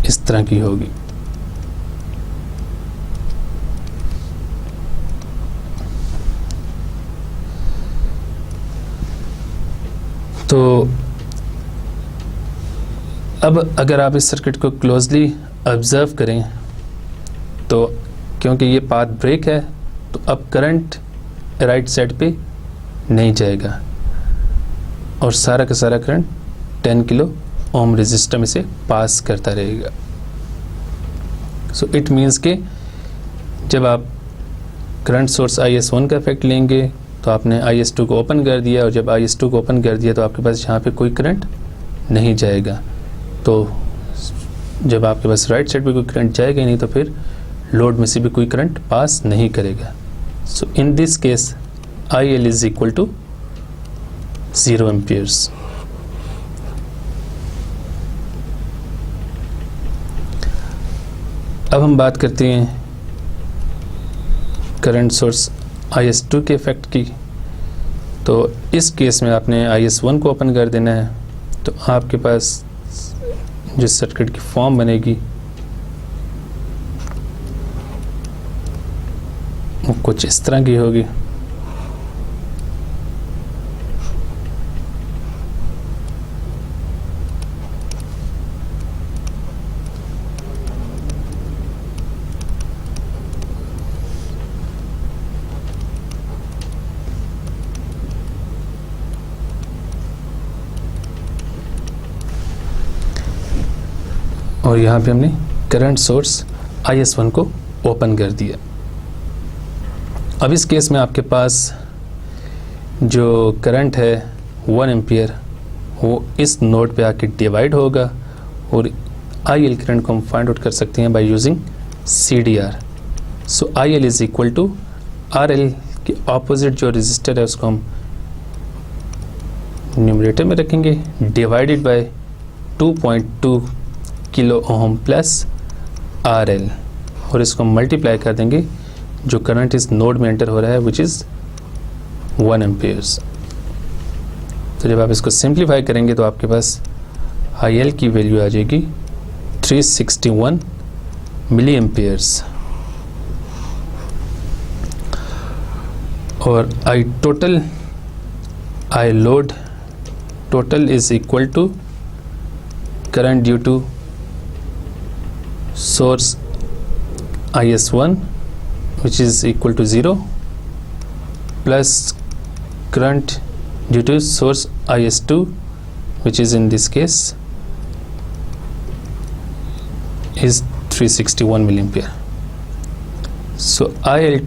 इस तरह की होगी। तो अब अगर आप इस सर्किट को क्लोजली ऑब्जर्व करें तो क्योंकि ये पाथ ब्रेक है तो अब करंट राइट साइड पे नहीं जाएगा और सारा का सारा करंट 10 किलो ओम रेजिस्टर में से पास करता रहेगा। सो इट मीन्स कि जब आप करंट सोर्स IS1 का इफेक्ट लेंगे तो आपने IS2 को ओपन कर दिया, और जब IS2 को ओपन कर दिया तो आपके पास यहाँ पे कोई करंट नहीं जाएगा। तो जब आपके पास राइट साइड पे कोई करंट जाएगा ही नहीं तो फिर लोड में से भी कोई करंट पास नहीं करेगा। So in this case IL is equal to 0 amperes. अब हम बात करते हैं करंट सोर्स IS2 के इफेक्ट की। तो इस केस में आपने IS1 को ओपन कर देना है, तो आपके पास जिस सर्किट की फॉर्म बनेगी वो कुछ इस तरह की होगी। और यहाँ पे हमने करंट सोर्स IS1 को ओपन कर दिया। अब इस केस में आपके पास जो करंट है 1 एम्पियर वो इस नोड पे आके डिवाइड होगा, और IL करंट को हम फाइंड आउट कर सकते हैं by using CDR। So IL is equal to RL के ऑपोजिट जो रेजिस्टर है उसको हम न्यूमरेटर में रखेंगे, divided by 2.2 kilo ohm plus RL। और इसको मल्टीप्लाई कर देंगे जो करंट इस नोड में एंटर हो रहा है विच इज़ 1 एम्पियर्स। तो जब आप इसको सिंप्लीफाई करेंगे तो आपके पास IL की वैल्यू आ जाएगी 361 मिली एम्पियर्स और I load total is equal to current due to source IS1 which is equal to 0 plus current due to source IS2 which is in this case is 361 milliampere. So IL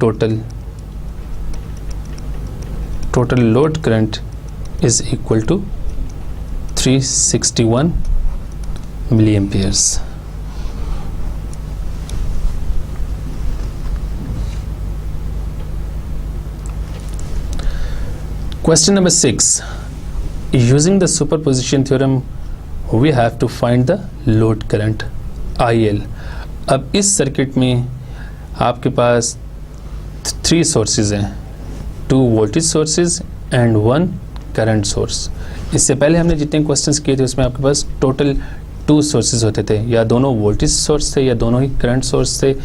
total load current is equal to 361 milliamperes. Question number 6. Using the superposition theorem, we have to find the load current IL. अब इस circuit में आपके पास 3 sources हैं, 2 voltage sources and 1 current source. इससे पहले हमने जितने questions किए थे उसमें आपके पास टोटल 2 सोर्सेज होते थे, या दोनों वोल्टेज सोर्स थे या दोनों ही करंट सोर्स थे,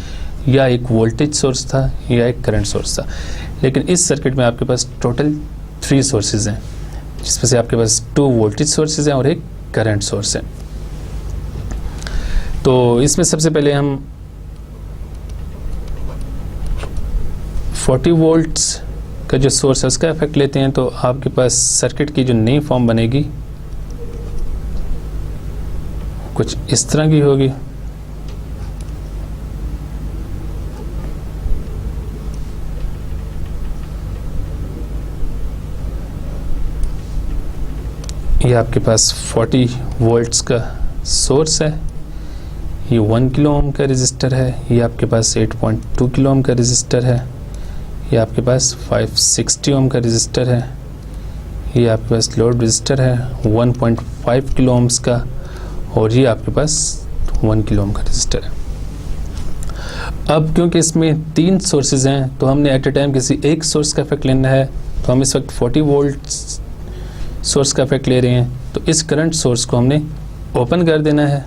या एक वोल्टेज सोर्स था या एक करंट सोर्स था। लेकिन इस सर्किट में आपके पास टोटल 3 सोर्सेज हैं, जिसमें से आपके पास 2 वोल्टेज सोर्सेज हैं और एक करंट सोर्स है। तो इसमें सबसे पहले हम 40 वोल्ट्स का जो सोर्स है उसका इफेक्ट लेते हैं। तो आपके पास सर्किट की जो नई फॉर्म बनेगी कुछ इस तरह की होगी। ये आपके पास 40 वोल्ट्स का सोर्स है, ये 1 किलो ओम का रेजिस्टर है, ये आपके पास 8.2 किलो ओम का रेजिस्टर है, ये आपके पास 560 ओम का रेजिस्टर है, ये आपके पास लोड रेजिस्टर है 1.5 किलो ओम्स का, और ये आपके पास 1 किलो ओम का रेजिस्टर है। अब क्योंकि इसमें 3 सोर्सेज हैं तो हमने एट ए टाइम किसी एक सोर्स का इफेक्ट लेना है, तो हम इस वक्त 40 वोल्ट सोर्स का इफेक्ट ले रहे हैं। तो इस करंट सोर्स को हमने ओपन कर देना है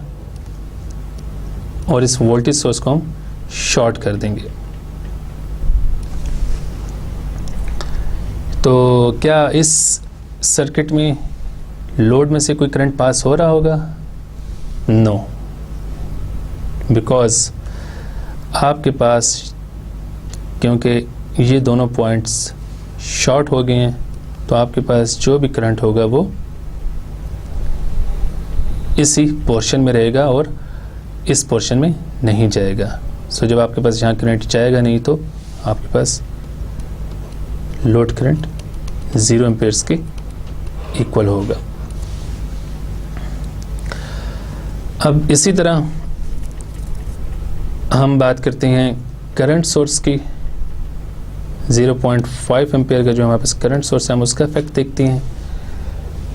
और इस वोल्टेज सोर्स को हम शॉर्ट कर देंगे। तो क्या इस सर्किट में लोड में से कोई करंट पास हो रहा होगा? नो, बिकॉज आपके पास क्योंकि ये दोनों पॉइंट्स शॉर्ट हो गए हैं तो आपके पास जो भी करंट होगा वो इसी पोर्शन में रहेगा और इस पोर्शन में नहीं जाएगा। सो जब आपके पास यहाँ करंट जाएगा नहीं तो आपके पास लोड करंट 0 एम्पेयर्स के इक्वल होगा। अब इसी तरह हम बात करते हैं करंट सोर्स की। 0.5 एम्पेयर का जो हमारे पास करंट सोर्स है हम उसका इफेक्ट देखते हैं।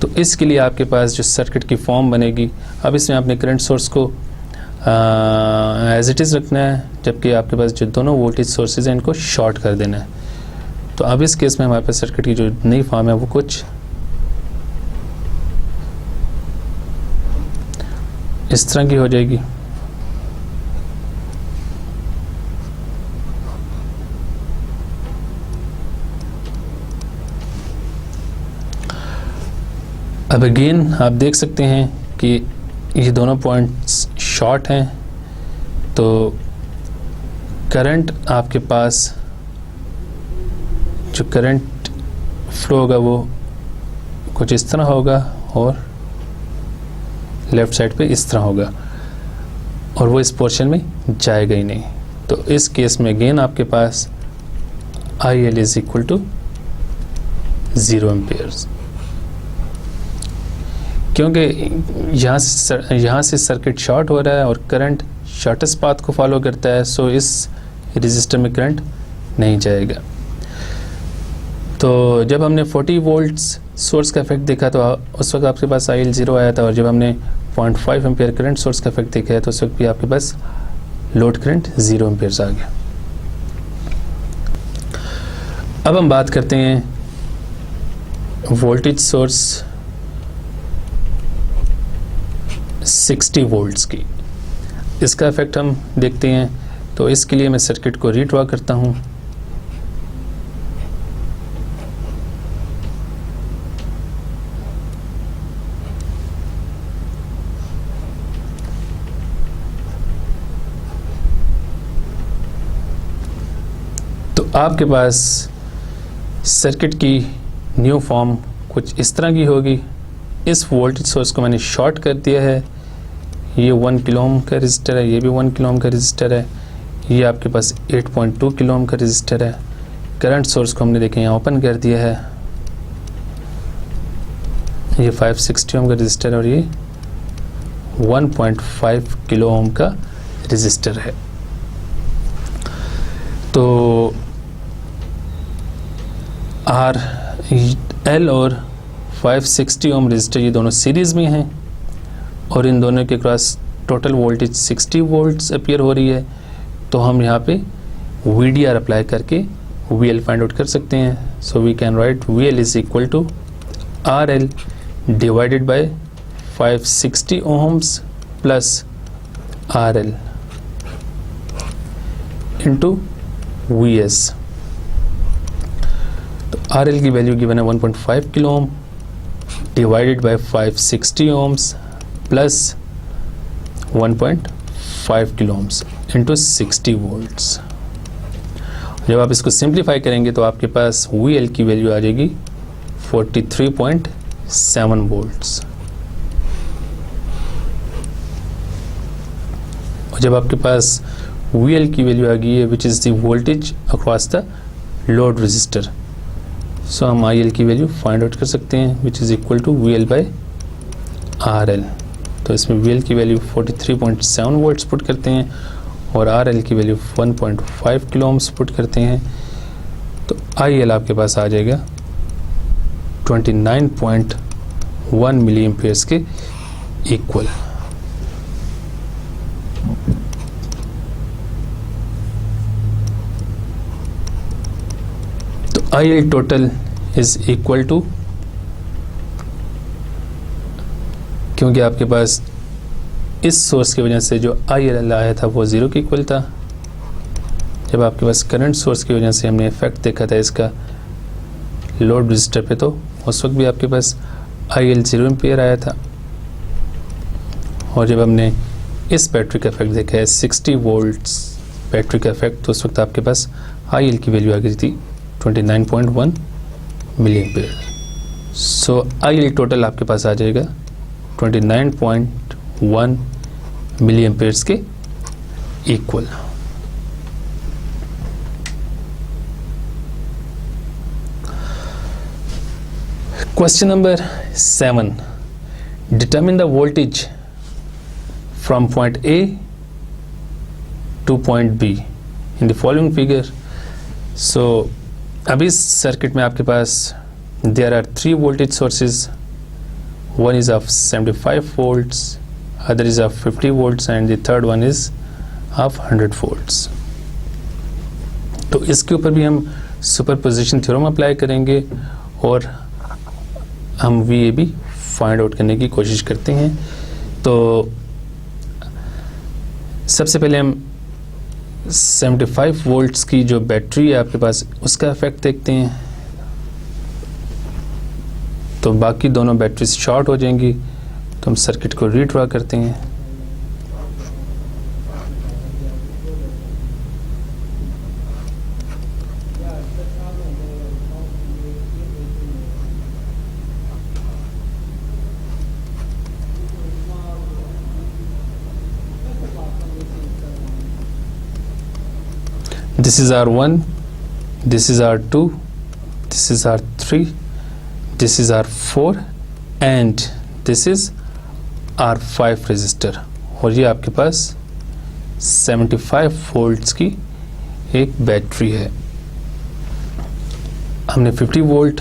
तो इसके लिए आपके पास जो सर्किट की फॉर्म बनेगी, अब इसमें आपने करंट सोर्स को एज इट इज़ रखना है, जबकि आपके पास जो दोनों वोल्टेज सोर्सेज हैं इनको शॉर्ट कर देना है। तो अब इस केस में हमारे पास सर्किट की जो नई फॉर्म है वो कुछ इस तरह की हो जाएगी। अब अगेन आप देख सकते हैं कि ये दोनों पॉइंट्स शॉर्ट हैं, तो करंट आपके पास जो करंट फ्लो होगा वो कुछ इस तरह होगा और लेफ़्ट साइड पे इस तरह होगा, और वो इस पोर्शन में जाएगा ही नहीं। तो इस केस में अगेन आपके पास IL is equal to 0 amperes, क्योंकि यहाँ से सर्किट शॉर्ट हो रहा है और करंट शॉर्टेस्ट पाथ को फॉलो करता है, सो इस रेजिस्टर में करंट नहीं जाएगा। तो जब हमने 40 वोल्ट्स सोर्स का इफेक्ट देखा तो उस वक्त आपके पास IL 0 आया था, और जब हमने 0.5 एम्पेयर करंट सोर्स का इफेक्ट देखा है तो उस वक्त भी आपके पास लोड करंट 0 एम्पियर्स आ गया। अब हम बात करते हैं वोल्टेज सोर्स 60 वोल्ट्स की। इसका इफेक्ट हम देखते हैं। तो इसके लिए मैं सर्किट को रीड्रॉ करता हूं। तो आपके पास सर्किट की न्यू फॉर्म कुछ इस तरह की होगी। इस वोल्टेज सोर्स को मैंने शॉर्ट कर दिया है। ये 1 किलो ओम का रजिस्टर है, ये भी 1 किलो ओम का रजिस्टर है, ये आपके पास 8.2 किलो ओम का रजिस्टर है। करंट सोर्स को हमने देखें यहाँ ओपन कर दिया है। ये 560 ओम का रजिस्टर है और ये 1.5 किलो ओम का रजिस्टर है। तो RL और 560 ओम रजिस्टर ये दोनों सीरीज में हैं और इन दोनों के across total voltage 60 volts appear हो रही है। तो हम यहाँ पे VDR अप्लाई करके VL फाइंड आउट कर सकते हैं। So we can write VL is equal to RL divided by 560 ohms plus RL into VS। तो RL की वैल्यू गिवन है 1.5 kilo ohm divided by 560 ohms plus 1.5 kilo ohms into 60 volts. जब आप इसको simplify करेंगे तो आपके पास VL की वैल्यू आ जाएगी 43.7 वोल्ट्स। और जब आपके पास VL की वैल्यू आ गई है which is the voltage across the load resistor, so हम IL की वैल्यू फाइंड आउट कर सकते हैं which is equal to VL by RL। तो इसमें VL की वैल्यू 43.7 वोल्ट्स पुट करते हैं और RL की वैल्यू 1.5 किलो ओम्स पुट करते हैं। तो IL आपके पास आ जाएगा 29.1 मिली एम्पियर्स के इक्वल। तो IL total is equal to, क्योंकि आपके पास इस सोर्स की वजह से जो IL आया था वो 0 के इक्वल था। जब आपके पास करंट सोर्स की वजह से हमने इफेक्ट देखा था इसका लोड रजिस्टर पे, तो उस वक्त भी आपके पास IL 0 एम्पियर आया था। और जब हमने इस बैटरी का इफेक्ट देखा है 60 वोल्ट्स बैटरी का इफेक्ट, तो उस वक्त आपके पास IL की वैल्यू आ गई थी 29.1 मिली एम्पियर। सो IL टोटल आपके पास आ जाएगा 29.1 मिली एम्पियर्स के equal. Question number 7. Determine the voltage from point A to point B in the following figure. So, अभी इस सर्किट में आपके पास there are 3 voltage sources. One is of 75 volts, other is of 50 volts, and the third one is of 100 volts. तो इसके ऊपर भी हम superposition theorem apply करेंगे और हम VAB फाइंड आउट करने की कोशिश करते हैं। तो सबसे पहले हम 75 वोल्ट्स की जो बैटरी है आपके पास उसका इफेक्ट देखते हैं। तो बाकी दोनों बैटरीज शॉर्ट हो जाएंगी, तो हम सर्किट को रीड्रॉ करते हैं। This is R1, this is R2, this is R3, this is R4 and this is R5 register. और ये आपके पास 75 वोल्ट्स की एक बैटरी है। हमने 50 वोल्ट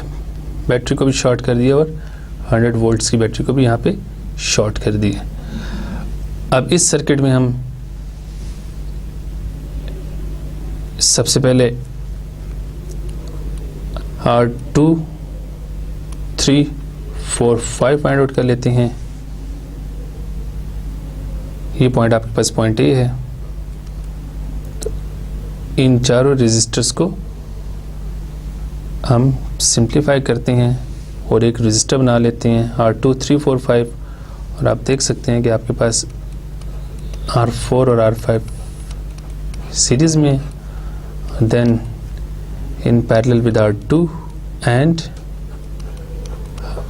बैटरी को भी शॉर्ट कर दिया और 100 वोल्ट्स की बैटरी को भी यहाँ पे शॉर्ट कर दिया। अब इस सर्किट में हम सबसे पहले R2 3 4 5 फाइंड आउट कर लेते हैं। ये पॉइंट आपके पास पॉइंट ए है। तो इन चारों रेजिस्टर्स को हम सिंप्लीफाई करते हैं और एक रजिस्टर बना लेते हैं R2 3 4 5, और आप देख सकते हैं कि आपके पास R4 और R5 सीरीज में, then in parallel with R2 and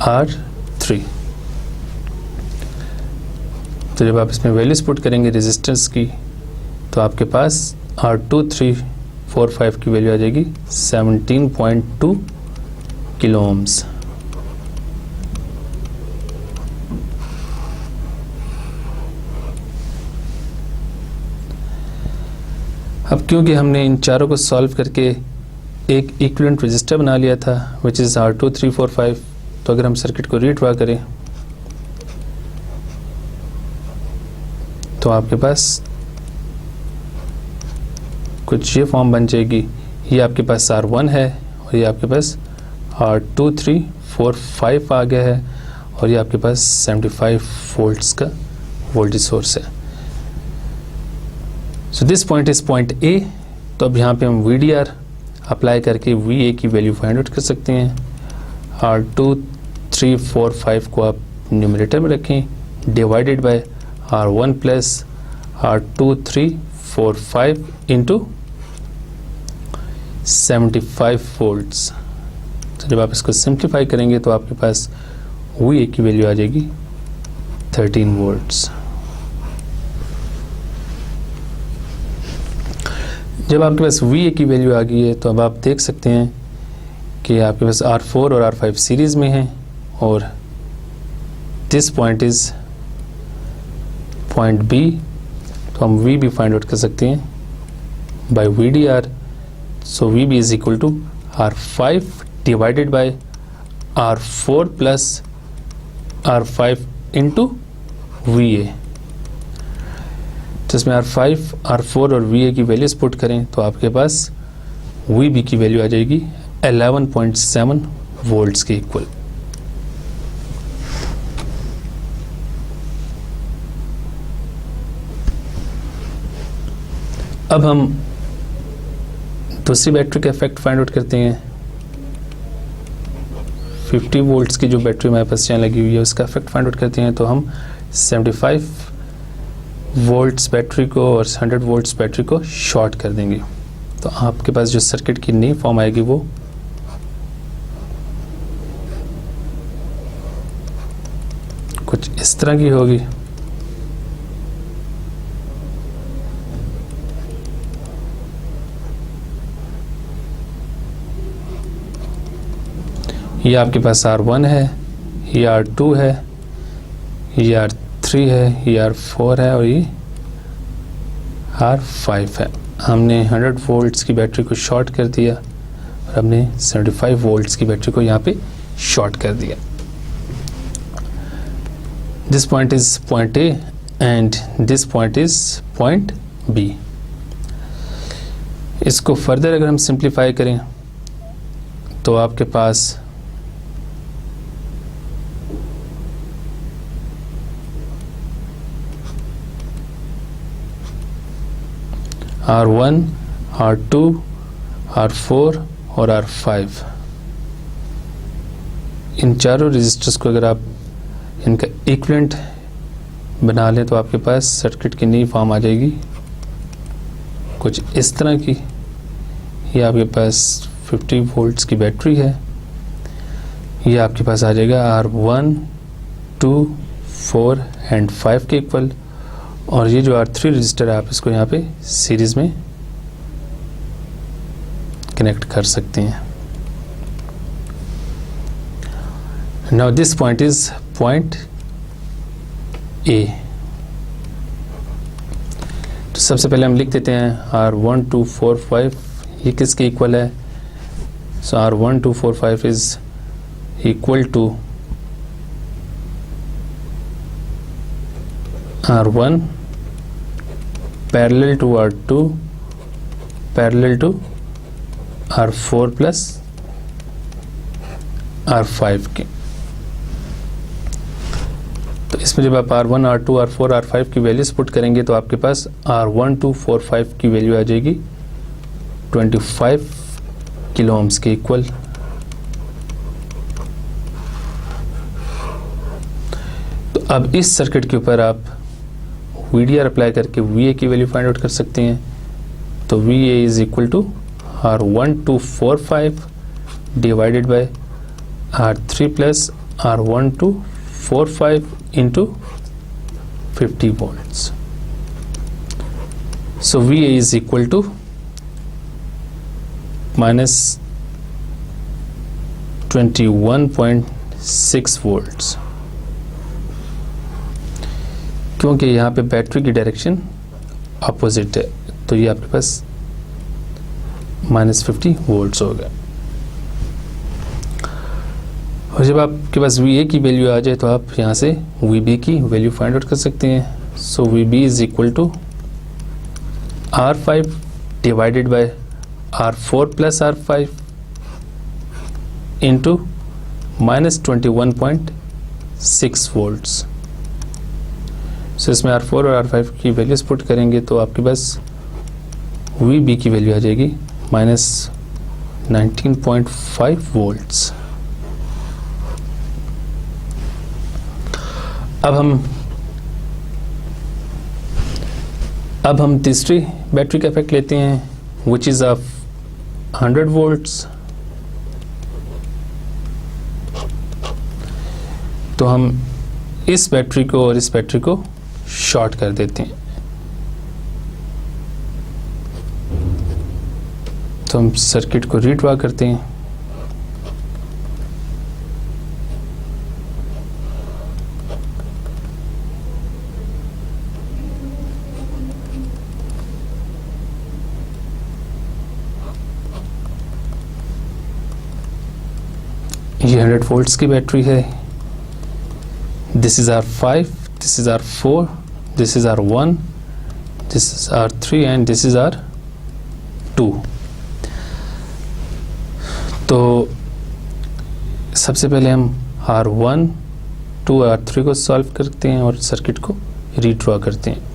R3। तो जब आप इसमें वैल्यूज पुट करेंगे रेजिस्टेंस की, तो आपके पास R2 3 4 5 की वैल्यू आ जाएगी 17.2 किलो ओम्स। अब क्योंकि हमने इन चारों को सॉल्व करके एक इक्विवेलेंट रजिस्टर बना लिया था विच इज़ R2 3 4 5, तो अगर हम सर्किट को रीड्रा करें तो आपके पास कुछ ये फॉर्म बन जाएगी। ये आपके पास R1 है और ये आपके पास R2 3 4 5 आ गया है, और ये आपके पास 75 वोल्ट्स का वोल्टेज सोर्स है। So this point is point A. तो अब यहाँ पे हम VDR अप्लाई करके VA की वैल्यू फाइंड आउट कर सकते हैं। R2 3 4 5 को आप न्यूमरेटर में रखें, divided by R1 plus R2 3 4 5 into 75 volts. तो जब आप इसको सिंप्लीफाई करेंगे तो आपके पास VA की वैल्यू आ जाएगी 13 वोल्ट्स। जब आपके पास VA की वैल्यू आ गई है तो अब आप देख सकते हैं कि आपके पास R4 और R5 सीरीज में है, और this point is point B। तो हम V भी फाइंड आउट कर सकते हैं by VDR। So VB is equal to R5 divided by R4 plus R5 into VA। जिसमें R5, R4 और VA की वैल्यूज पुट करें तो आपके पास VB की वैल्यू आ जाएगी 11.7 वोल्ट्स के इक्वल। अब हम दूसरी बैटरी का इफेक्ट फाइंड आउट करते हैं। 50 वोल्ट्स की जो बैटरी हमारे पास यहाँ लगी हुई है उसका इफेक्ट फाइंड आउट करते हैं। तो हम 75 वोल्ट्स बैटरी को और 100 वोल्ट्स बैटरी को शॉर्ट कर देंगे। तो आपके पास जो सर्किट की नई फॉर्म आएगी वो कुछ इस तरह की होगी। ये आपके पास R1 है, ये R2 है, ये R3 है, ये R4 है और ये R5 है। हमने 100 वोल्ट्स की बैटरी को शॉर्ट कर दिया और हमने 75 वोल्ट्स की बैटरी को यहाँ पे शॉर्ट कर दिया। This point is point A and this point is point B। इसको फर्दर अगर हम सिंप्लीफाई करें तो आपके पास R1, R2, R4 और R5, इन चारों रजिस्टर्स को अगर आप इनका इक्विवेलेंट बना लें तो आपके पास सर्किट की नई फॉर्म आ जाएगी कुछ इस तरह की। ये आपके पास 50 वोल्ट्स की बैटरी है, ये आपके पास आ जाएगा R1, 2, 4 एंड 5 के इक्वल, और ये जो R3 रजिस्टर है आप इसको यहाँ पे सीरीज में कनेक्ट कर सकते हैं। Now this point is point A। तो सबसे पहले हम लिख देते हैं R1 2 4 5 ये किसके इक्वल है। So R1 2 4 5 is equal to R1 parallel to R2 parallel to R4 plus R5 के। तो इसमें जब आप R1, R2, R4, R5 की वैल्यूज पुट करेंगे तो आपके पास R1245 की वैल्यू आ जाएगी 25 किलो ओम्स के इक्वल। तो अब इस सर्किट के ऊपर आप VDR अप्लाई करके VA की वैल्यू फाइंड आउट कर सकते हैं। तो VA is equal to R1245 divided by R3 plus R1245 into 50 volts. So VA is equal to minus 21.6 volts, क्योंकि यहाँ पे बैटरी की डायरेक्शन अपोजिट है, तो ये आपके पास -50 वोल्ट्स हो गया। और जब आपके पास VA की वैल्यू आ जाए तो आप यहाँ से VB की वैल्यू फाइंड आउट कर सकते हैं। So VB is equal to R5 divided by R4 plus R5 into -21.6 volts. So इसमें R4 और R5 की वैल्यूज पुट करेंगे तो आपके पास VB की वैल्यू आ जाएगी -19.5 वोल्ट्स। अब हम तीसरी बैटरी का इफेक्ट लेते हैं विच इज ऑफ 100 वोल्ट्स। तो हम इस बैटरी को और इस बैटरी को शॉर्ट कर देते हैं। तो हम सर्किट को रीड्रॉ करते हैं। ये 100 वोल्ट्स की बैटरी है। This is R5, this is R4, this is R1, this is R3 and this is R2। तो सबसे पहले हम R1, 2, R3 को सॉल्व करते हैं और सर्किट को रीड्रॉ करते हैं।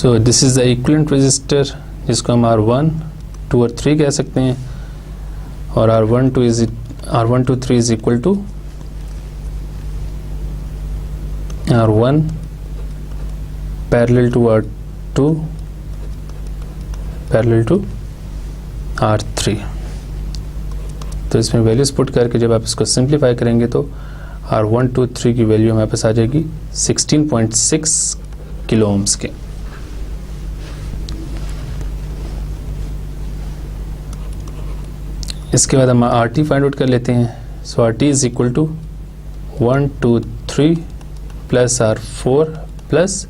So this is the equivalent resistor जिसको हम R1, 2 और 3 कह सकते हैं, और R123 is equal to R1 parallel to R2 parallel to R3। तो इसमें वैल्यूज पुट करके जब आप इसको सिंप्लीफाई करेंगे तो R123 की वैल्यू हमारे पास आ जाएगी 16.6 किलो ओम्स के। इसके बाद हम RT फाइंड आउट कर लेते हैं। So RT is equal to 123 plus R4 plus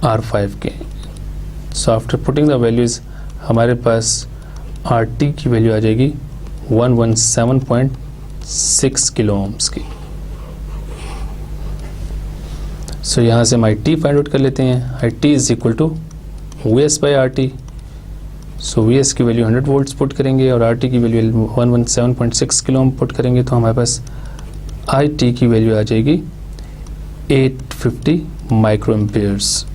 R5 के। So after putting the values हमारे पास RT की वैल्यू आ जाएगी 117.6 किलो ओम्स की। सो यहाँ से हम IT फाइंड आउट कर लेते हैं। IT is equal to VS by RT। So VS की वैल्यू 100 वोल्ट्स पुट करेंगे और RT की वैल्यू 117.6 किलो ओम पुट करेंगे तो हमारे पास IT की वैल्यू आ जाएगी 850 micro amperes.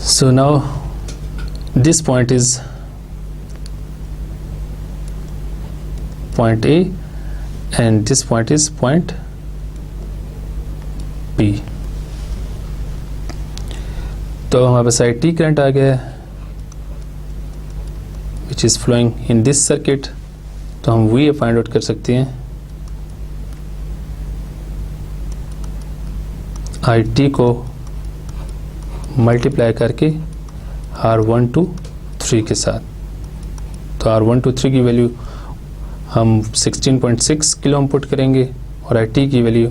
So now this point is point A and this point is point B। तो हमारे पास IT करंट आ गया है which is flowing in this circuit. तो हम VA फाइंड आउट कर सकते हैं IT को मल्टीप्लाई करके R123 के साथ। तो R123 की वैल्यू हम 16.6 किलो ओम पुट करेंगे और IT की वैल्यू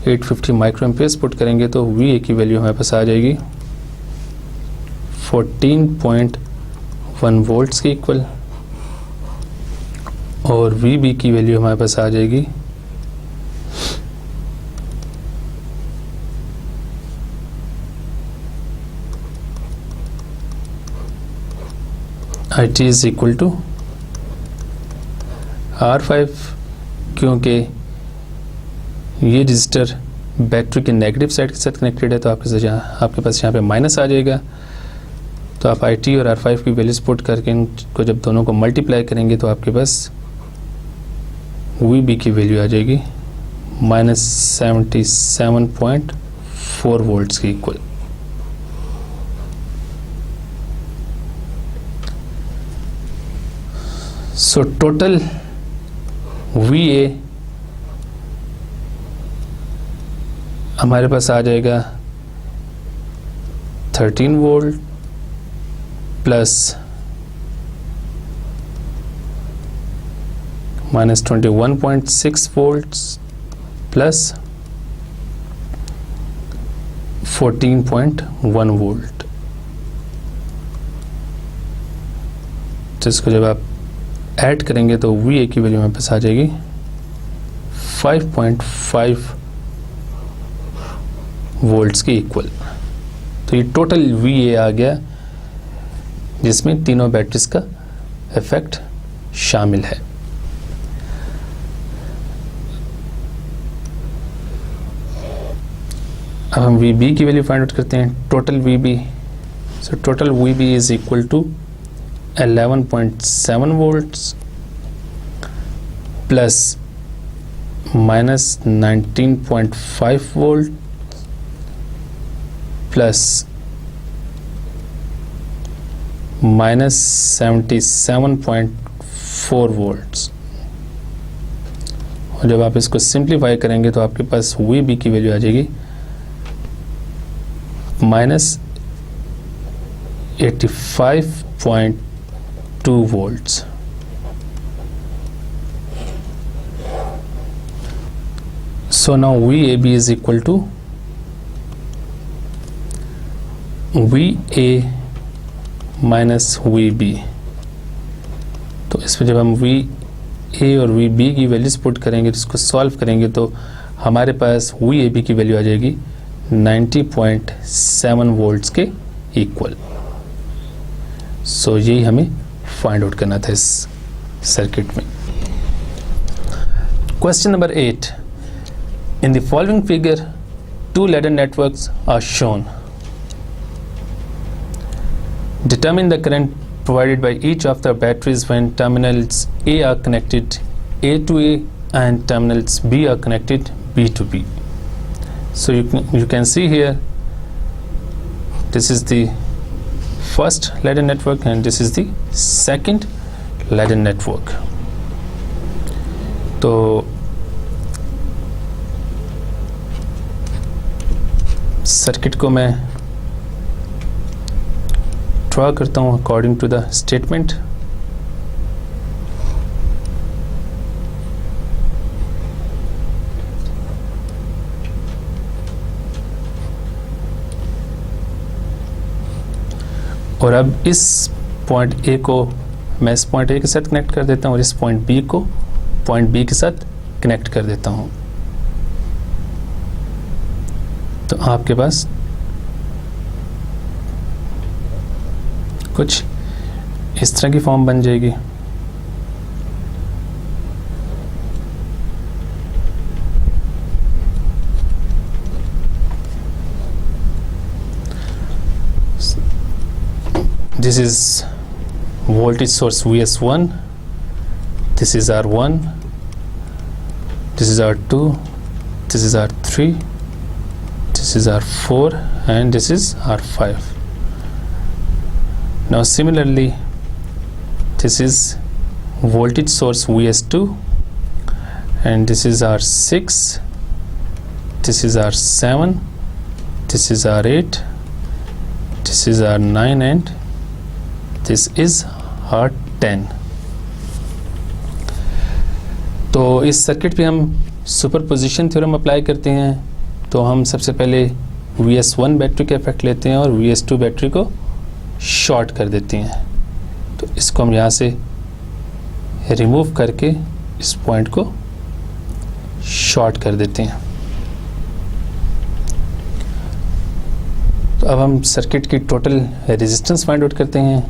850 माइक्रो एम्पियर्स पुट करेंगे तो VA की वैल्यू हमारे पास आ जाएगी 14.1 वोल्ट्स के इक्वल, और VB की वैल्यू हमारे पास आ जाएगी 80 इज इक्वल टू R5, क्योंकि ये रजिस्टर बैटरी के नेगेटिव साइड के साथ कनेक्टेड है तो आपके पास यहाँ पे माइनस आ जाएगा। तो आप IT और R5 की वैल्यूज पुट करके इनको जब दोनों को मल्टीप्लाई करेंगे तो आपके पास VB की वैल्यू आ जाएगी -77.4 वोल्ट्स के इक्वल। सो टोटल VA हमारे पास आ जाएगा 13 volt plus -21.6 volts plus 14.1 volt. जिसको जब आप ऐड करेंगे तो VA की वैल्यू हमारे पास आ जाएगी 5.5 वोल्ट्स के इक्वल। तो ये टोटल VA आ गया जिसमें तीनों बैटरीज का इफेक्ट शामिल है। अब हम VB की वैल्यू फाइंड आउट करते हैं। Total VB, so total VB is equal to 11.7 volts plus -19.5 volt plus -77.4 volts. और जब आप इसको सिंप्लीफाई करेंगे तो आपके पास VB की वैल्यू आ जाएगी -85.2 volts. So now VAB is equal to VA minus VB. तो इसमें जब हम VA और VB की वैल्यूज पुट करेंगे, इसको सॉल्व करेंगे तो हमारे पास VAB की वैल्यू आ जाएगी 90.7 वोल्ट्स के इक्वल। सो यही हमें फाइंड आउट करना था इस सर्किट में। Question number 8, in the following figure 2 ladder networks are shown. Determine the current provided by each of the batteries when terminals A are connected A to A and terminals B are connected B to B. So you can see here, this is the first ladder network and this is the second ladder network. तो circuit को मैं draw करता हूँ according to the statement. और अब इस point A को मैं इस पॉइंट A के साथ कनेक्ट कर देता हूँ और इस पॉइंट B को पॉइंट B के साथ कनेक्ट कर देता हूँ। तो आपके पास कुछ इस तरह की फॉर्म बन जाएगी। This is voltage source VS1, this is R1, this is R2, this is R3, this is R4 and this is R5. Now similarly, this is voltage source VS2 and this is R6, this is R7, this is R8, this is R9 and this is R10. तो इस circuit पे हम superposition theorem apply करते हैं तो हम सबसे पहले VS1 बैटरी का इफेक्ट लेते हैं और VS2 बैटरी को शॉर्ट कर देते हैं। तो इसको हम यहाँ से रिमूव करके इस पॉइंट को शॉर्ट कर देते हैं। तो अब हम सर्किट की टोटल रेजिस्टेंस फाइंड आउट करते हैं।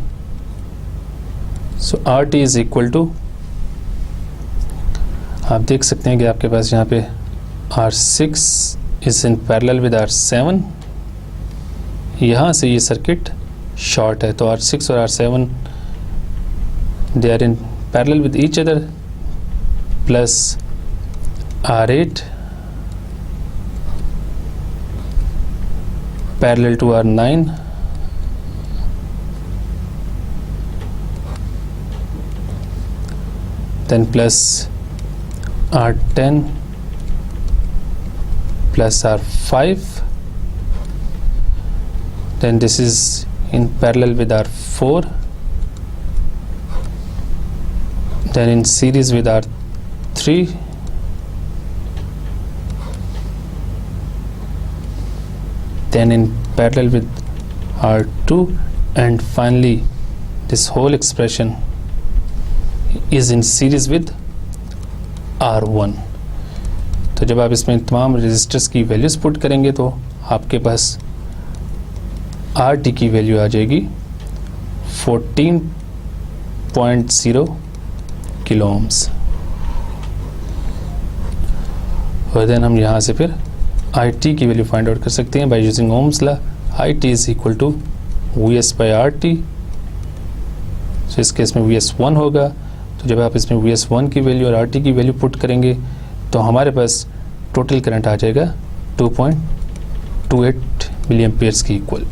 So RT is equal to, आप देख सकते हैं कि आपके पास यहाँ पे R6 is in parallel with R7। यहाँ से ये सर्किट शॉर्ट है, तो R6 और R7 they are in parallel with each other, plus R8 parallel to R9, then plus R10 plus R5, then this is in parallel with R4, then in series with R3, then in parallel with R2, and finally this whole expression is in series with R1। तो जब आप इसमें तमाम resistors की values put करेंगे तो आपके पास RT की वैल्यू आ जाएगी 14.0 किलो ओम्स। और देन हम यहाँ से फिर IT की वैल्यू फाइंड आउट कर सकते हैं by using ohm's law. IT is equal to VS by RT। So इस केस में VS1 होगा, तो जब आप इसमें VS1 की वैल्यू और RT की वैल्यू पुट करेंगे तो हमारे पास टोटल करंट आ जाएगा 2.28 मिली एम्पियर्स की इक्वल।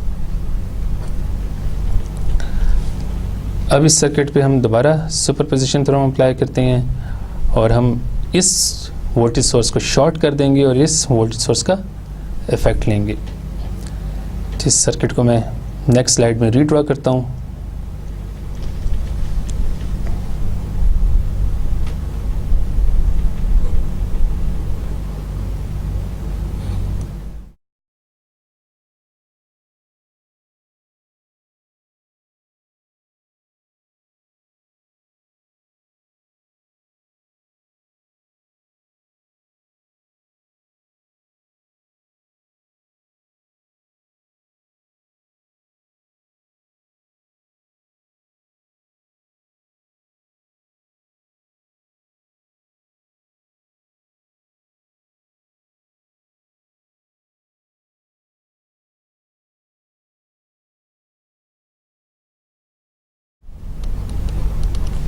अब इस सर्किट पे हम दोबारा सुपरपोजिशन थ्योरम अप्लाई करते हैं और हम इस वोल्टेज सोर्स को शॉर्ट कर देंगे और इस वोल्टेज सोर्स का इफेक्ट लेंगे। इस सर्किट को मैं नेक्स्ट स्लाइड में रीड्रॉ करता हूँ।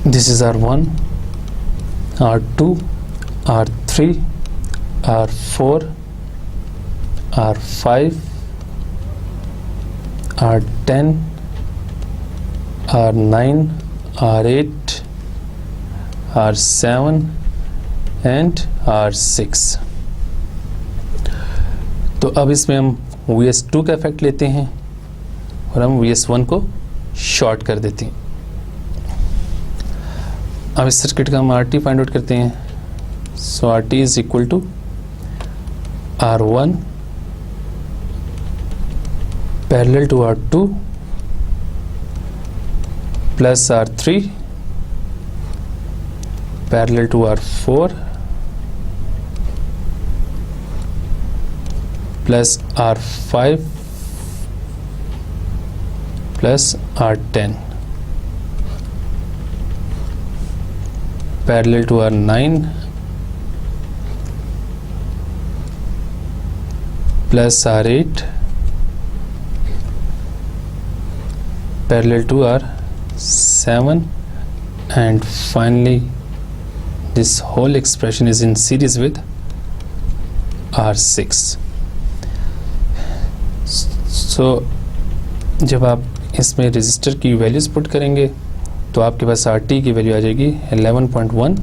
This is R1, R2, R3, R4, R5, R10, R9, R8, R7 and R6। तो अब इसमें हम VS2 का इफेक्ट लेते हैं और हम VS1 को शॉर्ट कर देते हैं। अब इस सर्किट का हम RT फाइंड आउट करते हैं। So RT is equal to R1 parallel to R2 plus R3 parallel to R4 plus R5 plus R10 parallel to R9 plus R8 parallel to R7, and finally this whole expression is in series with R6। so जब आप इसमें resistor की values put करेंगे तो आपके पास RT की value आ जाएगी 11.1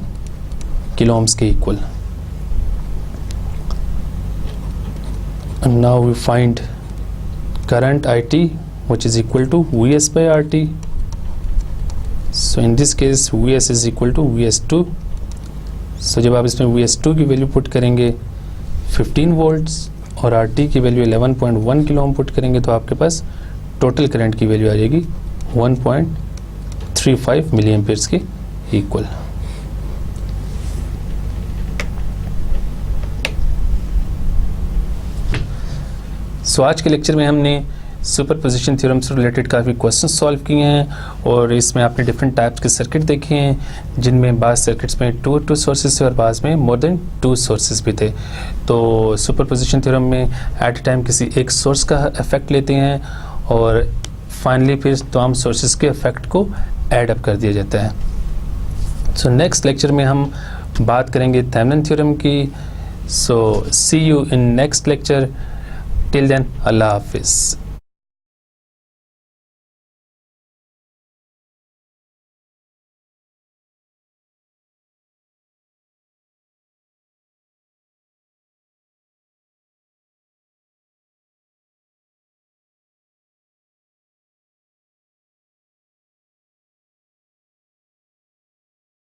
किलो ओम्स के equal. And now we find current IT which is equal to VS by RT. So in this case VS is equal to VS2। so जब आप इसमें VS2 की वैल्यू पुट करेंगे 15 volts और RT की value 11.1 kilo ohm put करेंगे तो आपके पास टोटल करंट की वैल्यू आ जाएगी 1.35 मिली एम्पियर्स के इक्वल। सो आज के लेक्चर में हमने सुपरपोजिशन थ्योरम से रिलेटेड काफ़ी क्वेश्चन सॉल्व किए हैं और इसमें आपने डिफरेंट टाइप्स के सर्किट देखे हैं जिनमें बाज़ सर्किट्स में टू सोर्सेज थे और बाज़ में मोर देन 2 सोर्सेज भी थे। तो सुपरपोजिशन थ्योरम में एट ए टाइम किसी एक सोर्स का इफेक्ट लेते हैं और फाइनली फिर तमाम सोर्सेज के इफेक्ट को ऐड अप कर दिया जाता है। सो नेक्स्ट लेक्चर में हम बात करेंगे थेवेनिन थ्योरम की। So see you in next lecture. Till then, Allah हाफिज़।